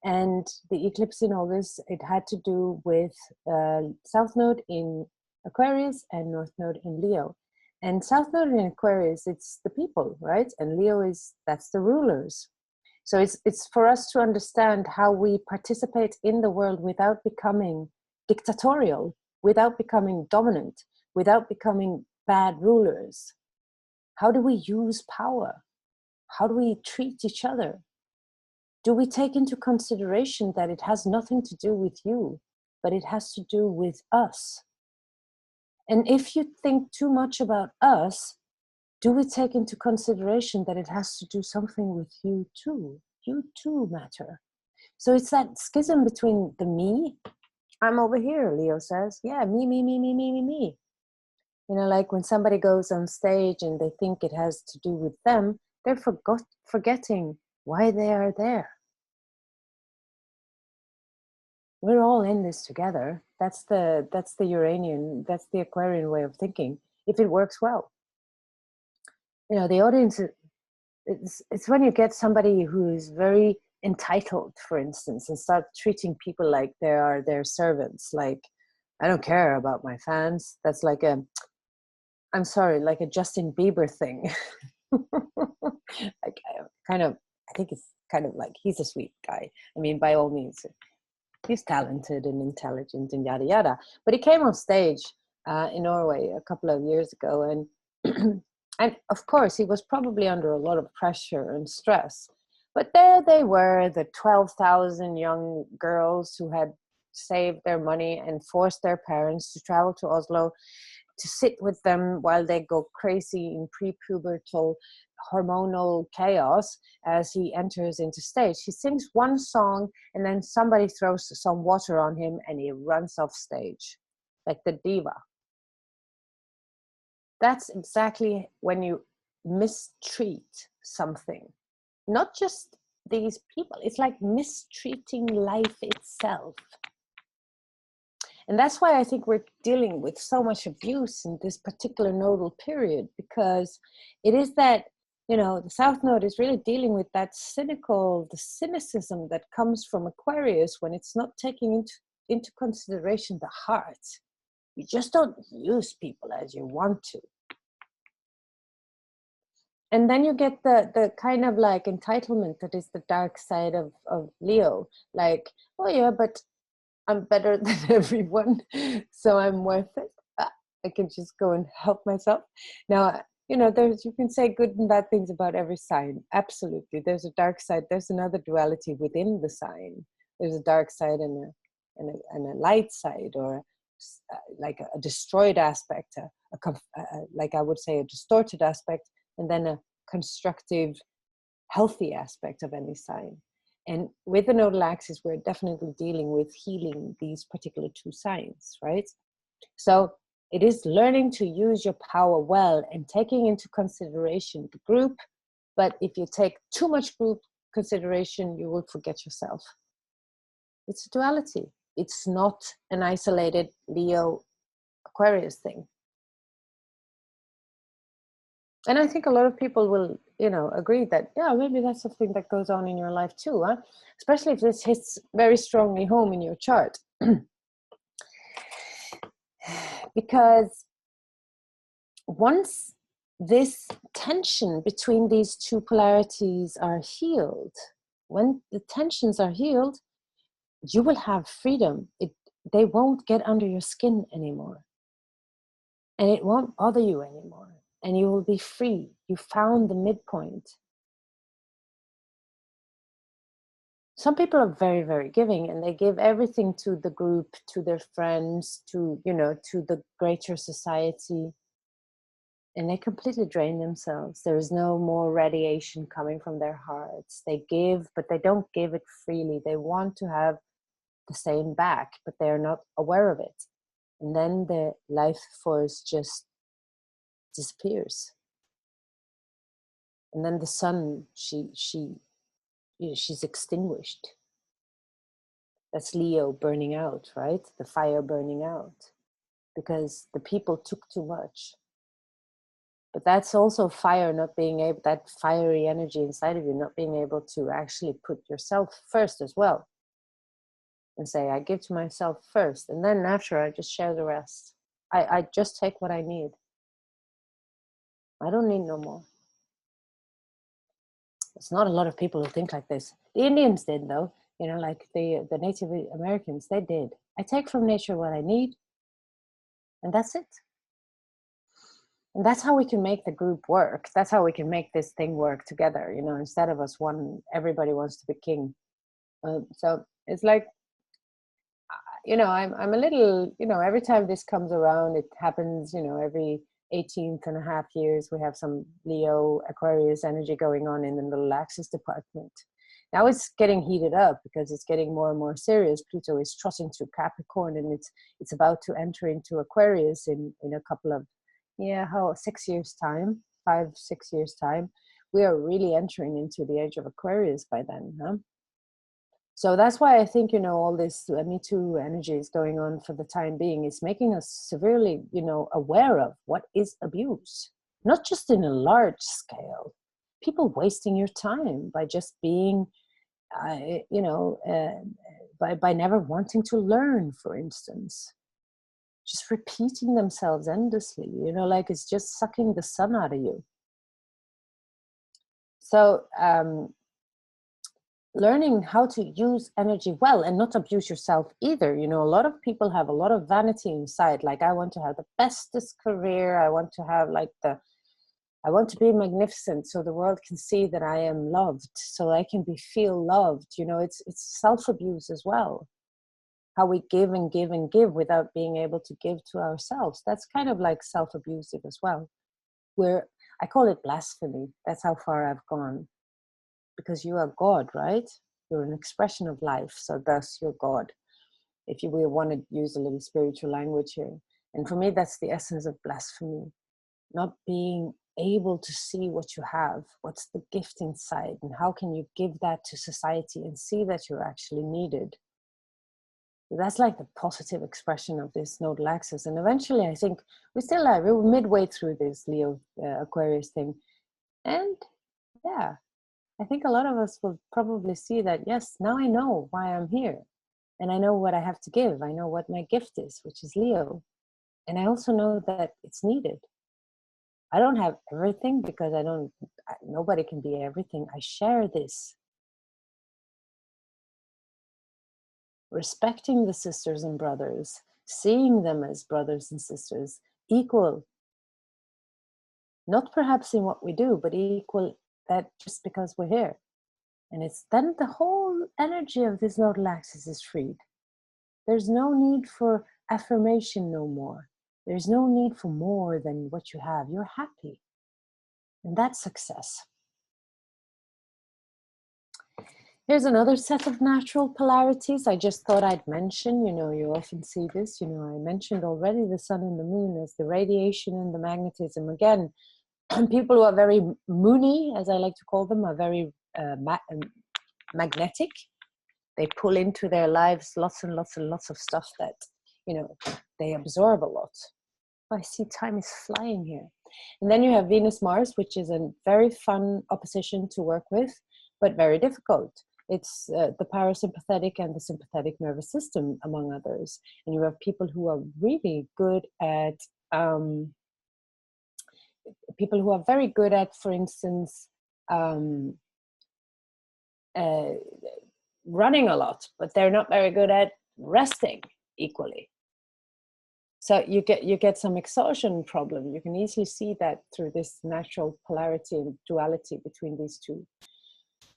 And the eclipse in August, it had to do with South Node in Aquarius and North Node in Leo. And South Node in Aquarius, it's the people, right? And Leo that's the rulers. So it's for us to understand how we participate in the world without becoming dictatorial, without becoming dominant, without becoming bad rulers. How do we use power? How do we treat each other? Do we take into consideration that it has nothing to do with you, but it has to do with us? And if you think too much about us, do we take into consideration that it has to do something with you too? You too matter. So it's that schism between the me. I'm over here, Leo says. Yeah, me. You know, like when somebody goes on stage and they think it has to do with them, they're forgetting why they are there. We're all in this together. That's the Uranian, that's the Aquarian way of thinking, if it works well. You know, the audience, it's when you get somebody who is very entitled, for instance, and start treating people like they are their servants. Like, I don't care about my fans. That's like I'm sorry, like a Justin Bieber thing. Like, I think it's kind of like, he's a sweet guy. I mean, by all means, he's talented and intelligent and yada yada. But he came on stage in Norway a couple of years ago, and and of course he was probably under a lot of pressure and stress. But there they were, the 12,000 young girls who had saved their money and forced their parents to travel to Oslo to sit with them while they go crazy in prepubertal hormonal chaos as he enters into stage. He sings one song and then somebody throws some water on him and he runs off stage like the diva. That's exactly when you mistreat something. Not just these people, it's like mistreating life itself. And that's why I think we're dealing with so much abuse in this particular nodal period, because it is that, you know, the South Node is really dealing with that the cynicism that comes from Aquarius when it's not taking into consideration the heart. You just don't use people as you want to. And then you get the kind of like entitlement that is the dark side of Leo. Like, oh yeah, but I'm better than everyone, so I'm worth it. I can just go and help myself. Now, you know, you can say good and bad things about every sign. Absolutely. There's a dark side. There's another duality within the sign. There's a dark side and a light side, or like a destroyed aspect, like I would say a distorted aspect, and then a constructive, healthy aspect of any sign. And with the nodal axis, we're definitely dealing with healing these particular two signs, right? So it is learning to use your power well and taking into consideration the group. But if you take too much group consideration, you will forget yourself. It's a duality. It's not an isolated Leo Aquarius thing. And I think a lot of people will, you know, agree that, yeah, maybe that's something that goes on in your life too, huh? Especially if this hits very strongly home in your chart. Because once this tension between these two polarities are healed, when the tensions are healed, you will have freedom. They won't get under your skin anymore. And it won't bother you anymore. And you will be free. You found the midpoint. Some people are very, very giving, and they give everything to the group, to their friends, to, you know, to the greater society. And they completely drain themselves. There is no more radiation coming from their hearts. They give, but they don't give it freely. They want to have the same back, but they're not aware of it. And then the life force just disappears. And then the sun, she's extinguished. That's Leo burning out, right? The fire burning out, because the people took too much. But that's also fire not being able, that fiery energy inside of you, not being able to actually put yourself first as well. And say, I give to myself first. And then after, I just share the rest. I just take what I need. I don't need no more. It's not a lot of people who think like this. The Indians did, though. You know, like the Native Americans, they did. I take from nature what I need, and that's it. And that's how we can make the group work. That's how we can make this thing work together. You know, instead of us one, everybody wants to be king. So it's like, you know, I'm a little, you know, every time this comes around, it happens, you know, every 18th and a half years, we have some Leo Aquarius energy going on in the little axis department. Now it's getting heated up because it's getting more and more serious. Pluto is trotting through Capricorn, and it's about to enter into Aquarius in a couple of, 6 years time, 5-6 years time. We are really entering into the age of Aquarius by then, huh? So that's why I think, you know, all this Me Too energy is going on for the time being. It's making us severely, you know, aware of what is abuse, not just in a large scale. People wasting your time by just being, by never wanting to learn, for instance. Just repeating themselves endlessly, you know, like it's just sucking the sun out of you. So, learning how to use energy well and not abuse yourself either. You know, a lot of people have a lot of vanity inside. Like, I want to have the bestest career. I want to have I want to be magnificent so the world can see that I am loved, so I can feel loved. You know, it's self-abuse as well. How we give and give and give without being able to give to ourselves. That's kind of like self-abusive as well. I call it blasphemy. That's how far I've gone. Because you are God, right? You're an expression of life, so thus you're God. If we want to use a little spiritual language here. And for me, that's the essence of blasphemy. Not being able to see what you have, what's the gift inside, and how can you give that to society and see that you're actually needed. That's like the positive expression of this nodal axis. And eventually, I think we're midway through this Leo Aquarius thing. And yeah, I think a lot of us will probably see that, yes, now I know why I'm here. And I know what I have to give. I know what my gift is, which is Leo. And I also know that it's needed. I don't have everything because nobody can be everything. I share this. Respecting the sisters and brothers, seeing them as brothers and sisters, equal. Not perhaps in what we do, but equal that just because we're here. And it's then the whole energy of this nodal axis is freed. There's no need for affirmation no more. There's no need for more than what you have. You're happy. And that's success. Here's another set of natural polarities I just thought I'd mention. You know, you often see this. You know, I mentioned already the sun and the moon as the radiation and the magnetism. Again, people who are very moony, as I like to call them, are very magnetic. They pull into their lives lots and lots and lots of stuff that, you know, they absorb a lot. I see time is flying here. And then you have Venus Mars, which is a very fun opposition to work with, but very difficult. It's the parasympathetic and the sympathetic nervous system, among others. And you have people who are really good at, for instance, running a lot, but they're not very good at resting equally. So you get some exhaustion problem. You can easily see that through this natural polarity and duality between these two.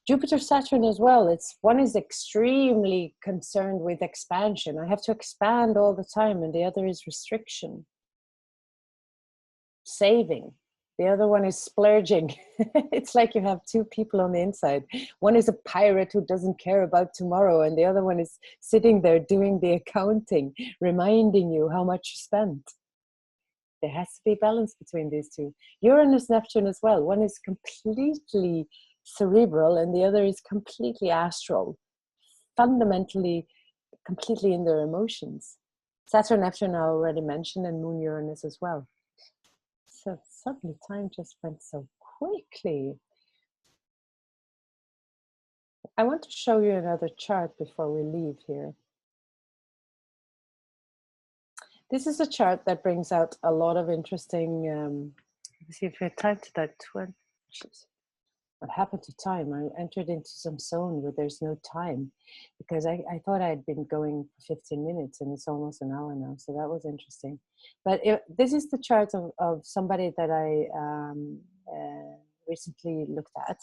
Jupiter, Saturn as well. One is extremely concerned with expansion. I have to expand all the time, and the other is restriction, saving. The other one is splurging. It's like you have two people on the inside. One is a pirate who doesn't care about tomorrow, and the other one is sitting there doing the accounting, reminding you how much you spent. There has to be balance between these two. Uranus, Neptune as well. One is completely cerebral, and the other is completely astral, fundamentally, completely in their emotions. Saturn, Neptune, I already mentioned, and Moon, Uranus as well. So suddenly time just went so quickly. I want to show you another chart before we leave here. This is a chart that brings out a lot of interesting Let's see if we have time to that 20. What happened to time? I entered into some zone where there's no time, because I thought I had been going for 15 minutes and it's almost an hour now. So that was interesting. But this is the chart of somebody that I recently looked at.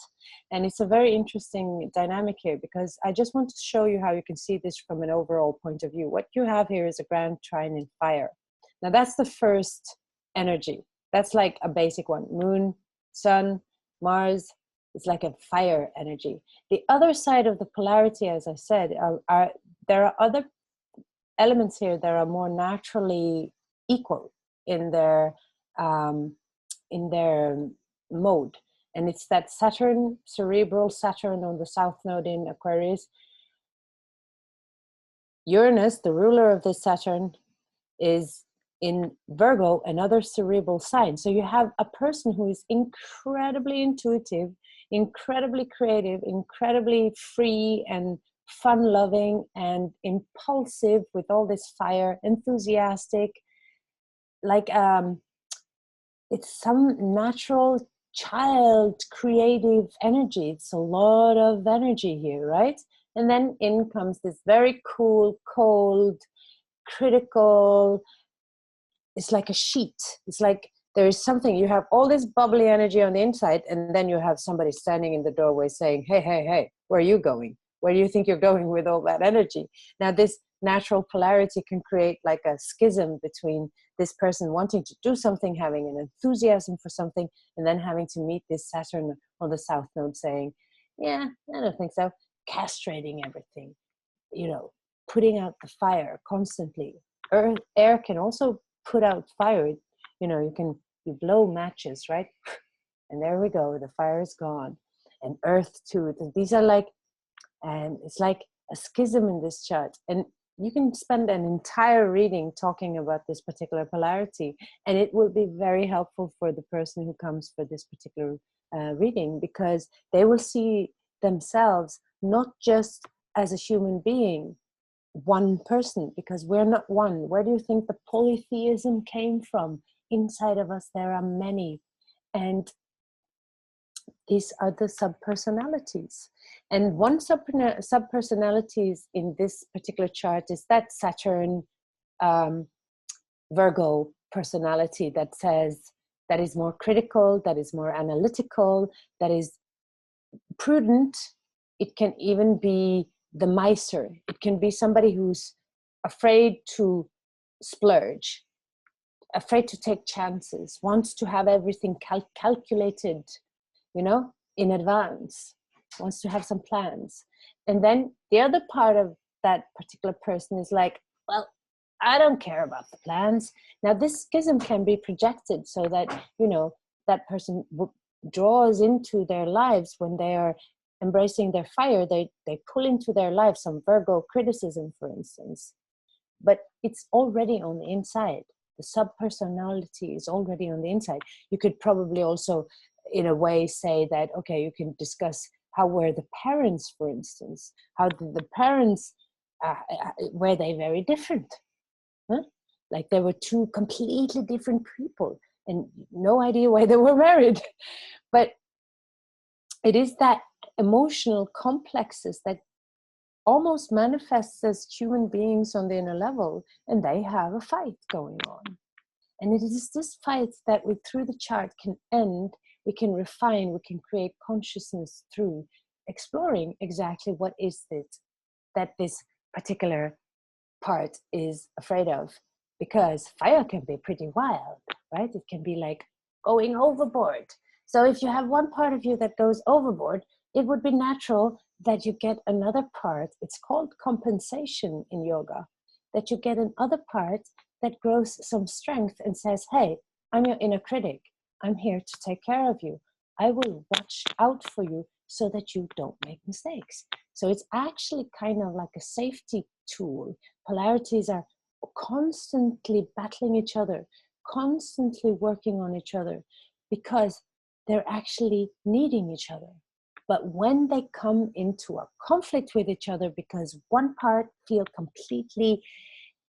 And it's a very interesting dynamic here, because I just want to show you how you can see this from an overall point of view. What you have here is a grand trine in fire. Now that's the first energy. That's like a basic one. Moon, sun, Mars. It's like a fire energy. The other side of the polarity, as I said, there are other elements here that are more naturally equal in their mode. And it's that Saturn, cerebral Saturn on the south node in Aquarius. Uranus, the ruler of this Saturn, is in Virgo, another cerebral sign. So you have a person who is incredibly intuitive, incredibly creative, incredibly free and fun-loving and impulsive with all this fire, enthusiastic, like it's some natural child creative energy. It's a lot of energy here, right? And then in comes this very cool, cold, critical, it's like a sheet. It's like there is something, you have all this bubbly energy on the inside, and then you have somebody standing in the doorway saying, hey, hey, hey, where are you going? Where do you think you're going with all that energy? Now this natural polarity can create like a schism between this person wanting to do something, having an enthusiasm for something, and then having to meet this Saturn on the south node saying, yeah, I don't think so. Castrating everything, putting out the fire constantly. Air can also put out fire. You blow matches, right? And there we go, the fire is gone. And earth too. These are like, and it's like a schism in this chart. And you can spend an entire reading talking about this particular polarity, and it will be very helpful for the person who comes for this particular reading, because they will see themselves not just as a human being, one person, because we're not one. Where do you think the polytheism came from? Inside of us there are many, and these are the subpersonalities. And one subpersonalities in this particular chart is that Saturn Virgo personality that says, that is more critical, that is more analytical, that is prudent. It can even be the miser. It can be somebody who's afraid to splurge, afraid to take chances, wants to have everything calculated, in advance, wants to have some plans. And then the other part of that particular person is like, well, I don't care about the plans. Now this schism can be projected so that, that person draws into their lives when they are embracing their fire, they pull into their life some Virgo criticism, for instance. But it's already on the inside. The subpersonality is already on the inside. You could probably also, in a way, say that, okay, you can discuss how were the parents, for instance. How did the parents, were they very different? Huh? Like they were two completely different people and no idea why they were married. But it is that emotional complexes that almost manifests as human beings on the inner level, and they have a fight going on. And it is this fight that we, through the chart, can end, we can refine, we can create consciousness through exploring exactly what is it that this particular part is afraid of. Because fire can be pretty wild, right? It can be like going overboard. So if you have one part of you that goes overboard, it would be natural that you get another part. It's called compensation in yoga, that you get another part that grows some strength and says, hey, I'm your inner critic. I'm here to take care of you. I will watch out for you so that you don't make mistakes. So it's actually kind of like a safety tool. Polarities are constantly battling each other, constantly working on each other, because they're actually needing each other. But when they come into a conflict with each other because one part feels completely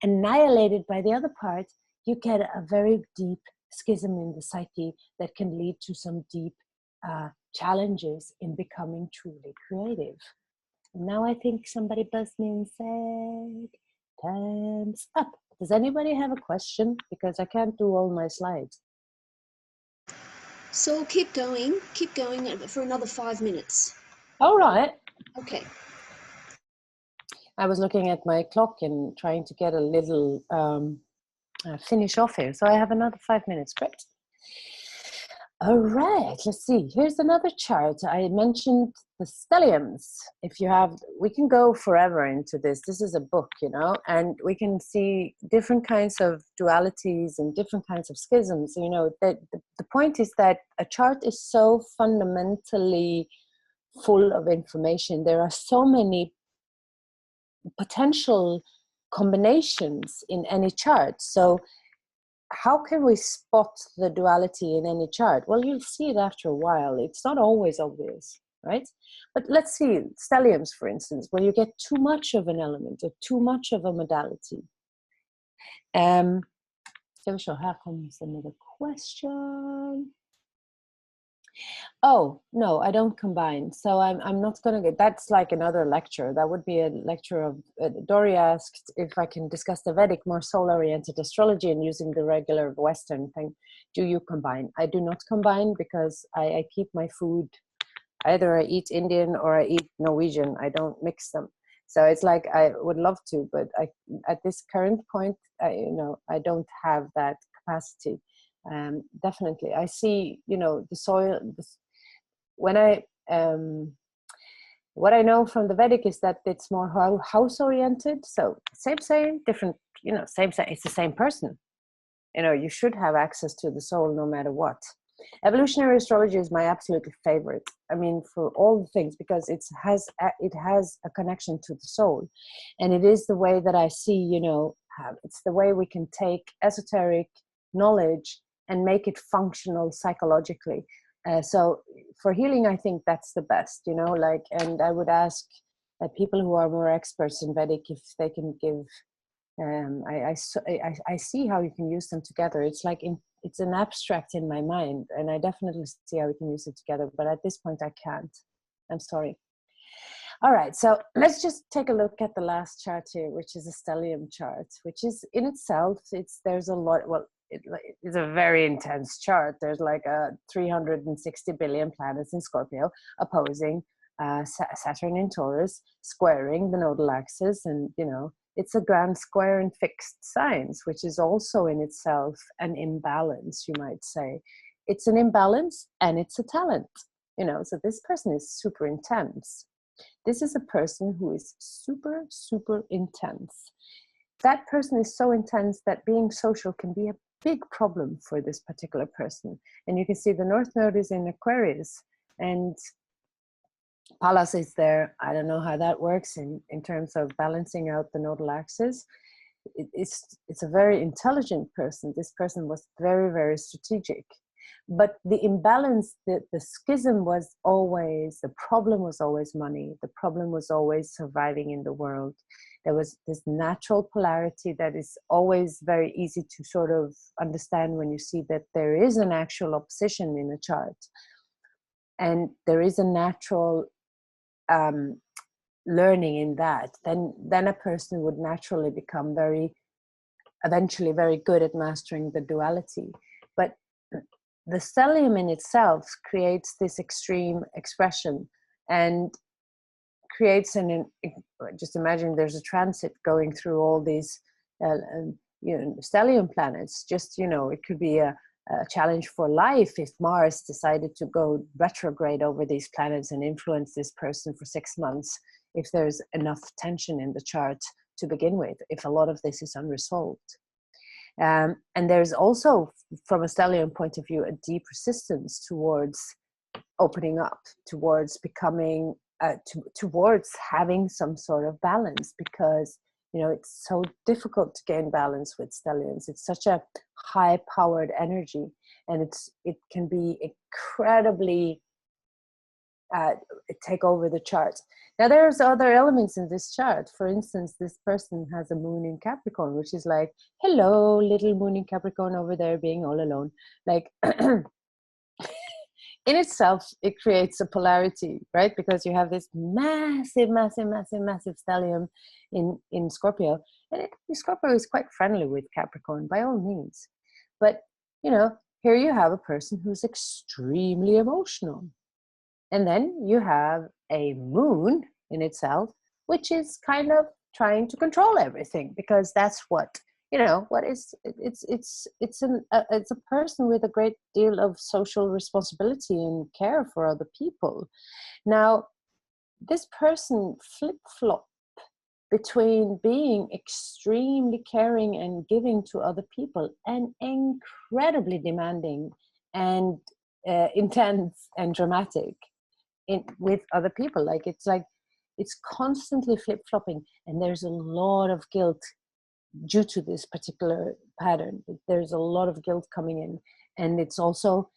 annihilated by the other part, you get a very deep schism in the psyche that can lead to some deep challenges in becoming truly creative. Now I think somebody buzzed me and said, time's up. Does anybody have a question? Because I can't do all my slides. So keep going for another 5 minutes. All right. Okay. I was looking at my clock and trying to get a little finish off here. So I have another 5 minutes. Great. All right, let's see. Here's another chart. I mentioned the stelliums. If you have, we can go forever into this. This is a book, you know, and we can see different kinds of dualities and different kinds of schisms. You know, that the point is that a chart is so fundamentally full of information. There are so many potential combinations in any chart. So how can we spot the duality in any chart? Well, you'll see it after a while. It's not always obvious, right? But let's see, stelliums, for instance, where you get too much of an element or too much of a modality. So here comes another question. Oh, no, I don't combine. So I'm not going to get, that's like another lecture. That would be a lecture of, Dory asked if I can discuss the Vedic, more soul-oriented astrology and using the regular Western thing. Do you combine? I do not combine because I keep my food, either I eat Indian or I eat Norwegian. I don't mix them. So it's like, I would love to, but at this current point, I don't have that capacity. Definitely. I see, you know, the soil, when what I know from the Vedic is that it's more house oriented. So same, different, you know, same, it's the same person. You know, you should have access to the soul no matter what. Evolutionary astrology is my absolutely favorite. I mean, for all the things, because it has a connection to the soul. And it is the way that I see, you know, it's the way we can take esoteric knowledge and make it functional psychologically. So for healing, I think that's the best, you know, like, and I would ask people who are more experts in Vedic if they can give, I see how you can use them together. It's like, it's an abstract in my mind, and I definitely see how we can use it together, but at this point I can't. I'm sorry. All right, so let's just take a look at the last chart here, which is a stellium chart, which is in itself, there's a lot, well, it's a very intense chart. There's like 360 billion planets in Scorpio opposing Saturn in Taurus, squaring the nodal axis, and you know, it's a grand square in fixed signs, which is also in itself an imbalance, you might say. It's an imbalance and it's a talent, you know, so this person is super intense. This is a person who is super, super intense. That person is so intense that being social can be a big problem for this particular person. And you can see the North Node is in Aquarius, and Pallas is there. I don't know how that works in terms of balancing out the nodal axis. It's a very intelligent person. This person was very, very strategic. But the imbalance, the schism was always, the problem was always money. The problem was always surviving in the world. There was this natural polarity that is always very easy to sort of understand when you see that there is an actual opposition in a chart. And there is a natural learning in that. Then a person would naturally become eventually very good at mastering the duality. But the stellium in itself creates this extreme expression and creates just imagine there's a transit going through all these stellium planets. Just, you know, it could be a challenge for life if Mars decided to go retrograde over these planets and influence this person for 6 months, if there's enough tension in the chart to begin with, if a lot of this is unresolved. And there's also, from a stellium point of view, a deep resistance towards opening up, towards becoming, towards having some sort of balance, because, you know, it's so difficult to gain balance with stelliums. It's such a high-powered energy, and it can be incredibly take over the chart. Now there's other elements in this chart. For instance, this person has a moon in Capricorn, which is like, hello, little moon in Capricorn over there being all alone. Like in itself, it creates a polarity, right? Because you have this massive stellium in Scorpio. And Scorpio is quite friendly with Capricorn by all means. But, you know, here you have a person who's extremely emotional. And then you have a moon in itself, which is kind of trying to control everything, because that's what, you know, what is, it's a person with a great deal of social responsibility and care for other people. Now, this person flip-flop between being extremely caring and giving to other people and incredibly demanding and intense and dramatic with other people. Like it's constantly flip-flopping, and there's a lot of guilt due to this particular pattern. There's a lot of guilt coming in, and it's also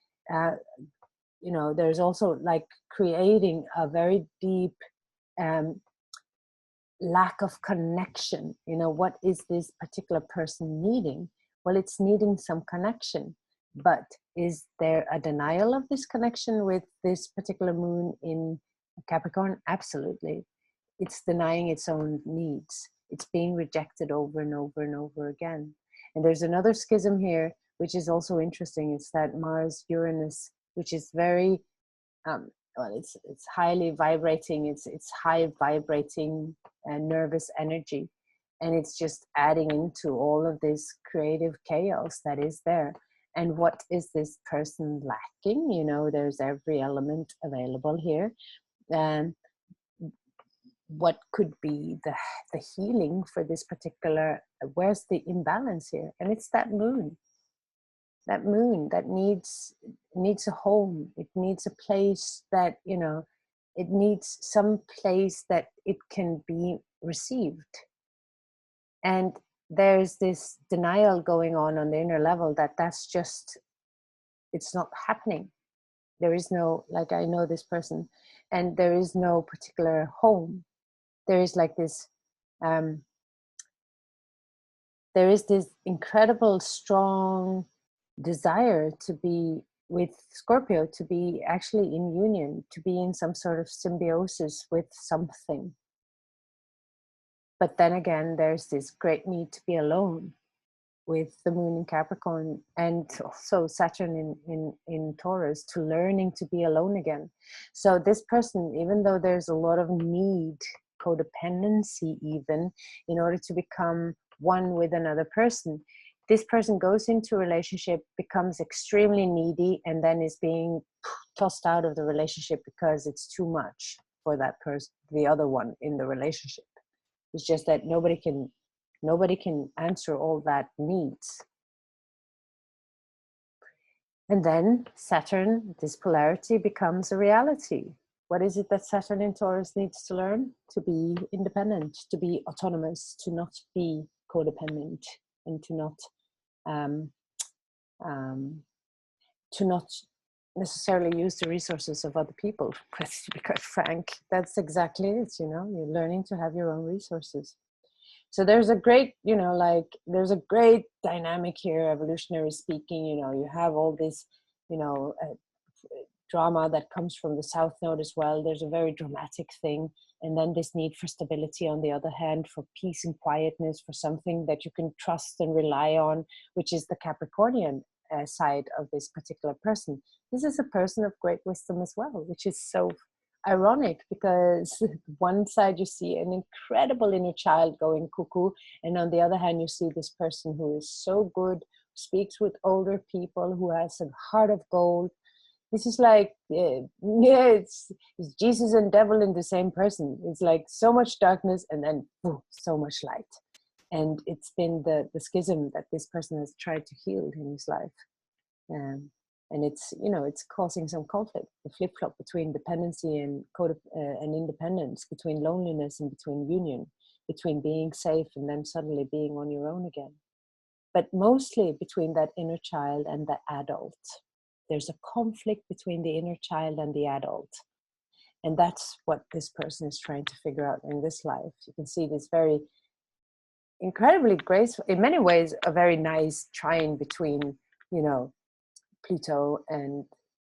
you know, there's also like creating a very deep lack of connection. You know, what is this particular person needing? Well, it's needing some connection, but is there a denial of this connection with this particular moon in Capricorn? Absolutely. It's denying its own needs. It's being rejected over and over and over again. And there's another schism here, which is also interesting. It's that Mars Uranus, which is very well, it's highly vibrating. It's high vibrating nervous energy, and it's just adding into all of this creative chaos that is there. And what is this person lacking? You know, there's every element available here. And what could be the healing for this particular? Where's the imbalance here? And it's that moon. That moon that needs a home. It needs a place that, you know, it needs some place that it can be received. And there's this denial going on the inner level that that's just, it's not happening. There is no, like, I know this person, and there is no particular home. There is like this there is this incredible strong desire to be with Scorpio, to be actually in union, to be in some sort of symbiosis with something. But then again, there's this great need to be alone with the moon in Capricorn, and also Saturn in Taurus, to learning to be alone again. So this person, even though there's a lot of need, codependency even, in order to become one with another person, this person goes into a relationship, becomes extremely needy, and then is being tossed out of the relationship because it's too much for that person, the other one in the relationship. It's just that nobody can answer all that needs. And then Saturn, this polarity, becomes a reality. What is it that Saturn in Taurus needs to learn? To be independent, to be autonomous, to not be codependent, and to not necessarily use the resources of other people. But to be quite frank, that's exactly it. You know, you're learning to have your own resources. So there's a great, you know, like there's a great dynamic here, evolutionary speaking. You know, you have all this, you know, drama that comes from the South Node as well. There's a very dramatic thing. And then this need for stability on the other hand, for peace and quietness, for something that you can trust and rely on, which is the Capricornian side of this particular person. This is a person of great wisdom as well, which is so ironic, because one side you see an incredible inner child going cuckoo, and on the other hand you see this person who is so good, speaks with older people, who has a heart of gold. This is like it's Jesus and devil in the same person. It's like so much darkness and then so much light. And it's been the schism that this person has tried to heal in his life. And it's, you know, it's causing some conflict, the flip-flop between dependency and independence, between loneliness and between union, between being safe and then suddenly being on your own again. But mostly between that inner child and the adult. There's a conflict between the inner child and the adult. And that's what this person is trying to figure out in this life. You can see this very incredibly graceful, in many ways, a very nice trine between, you know, Pluto and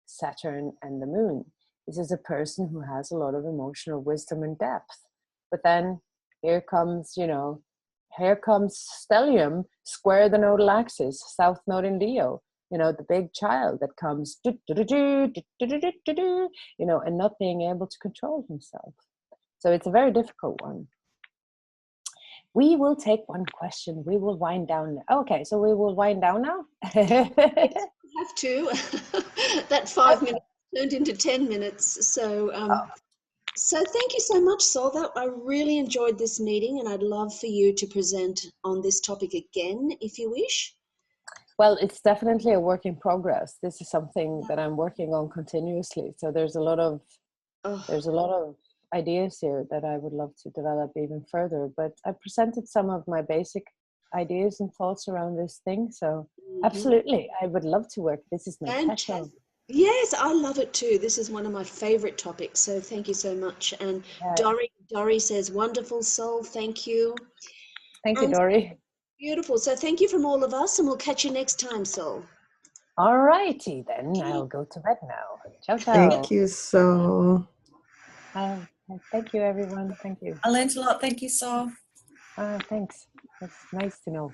Saturn and the moon. This is a person who has a lot of emotional wisdom and depth. But then here comes, you know, here comes stellium, square the nodal axis, south node in Leo, you know, the big child that comes, you know, and not being able to control himself. So it's a very difficult one. We will take one question. We will wind down. Okay, so we will wind down now. Have to. That 5 minutes turned into 10 minutes. So, so thank you so much, Sol. I really enjoyed this meeting, and I'd love for you to present on this topic again, if you wish. Well, it's definitely a work in progress. This is something that I'm working on continuously. So there's a lot of ideas here that I would love to develop even further. But I presented some of my basic ideas and thoughts around this thing. So absolutely, I would love to work. This is my passion. Yes, I love it too. This is one of my favorite topics. So thank you so much. And Dory says, wonderful, Sol. Thank you. Thank you, Dory. Beautiful. So thank you from all of us, and we'll catch you next time, Sol. All righty then. I'll go to bed now. Ciao, ciao. Thank you, Sol. Thank you, everyone. Thank you. I learned a lot. Thank you, Sol. Thanks. That's nice to know.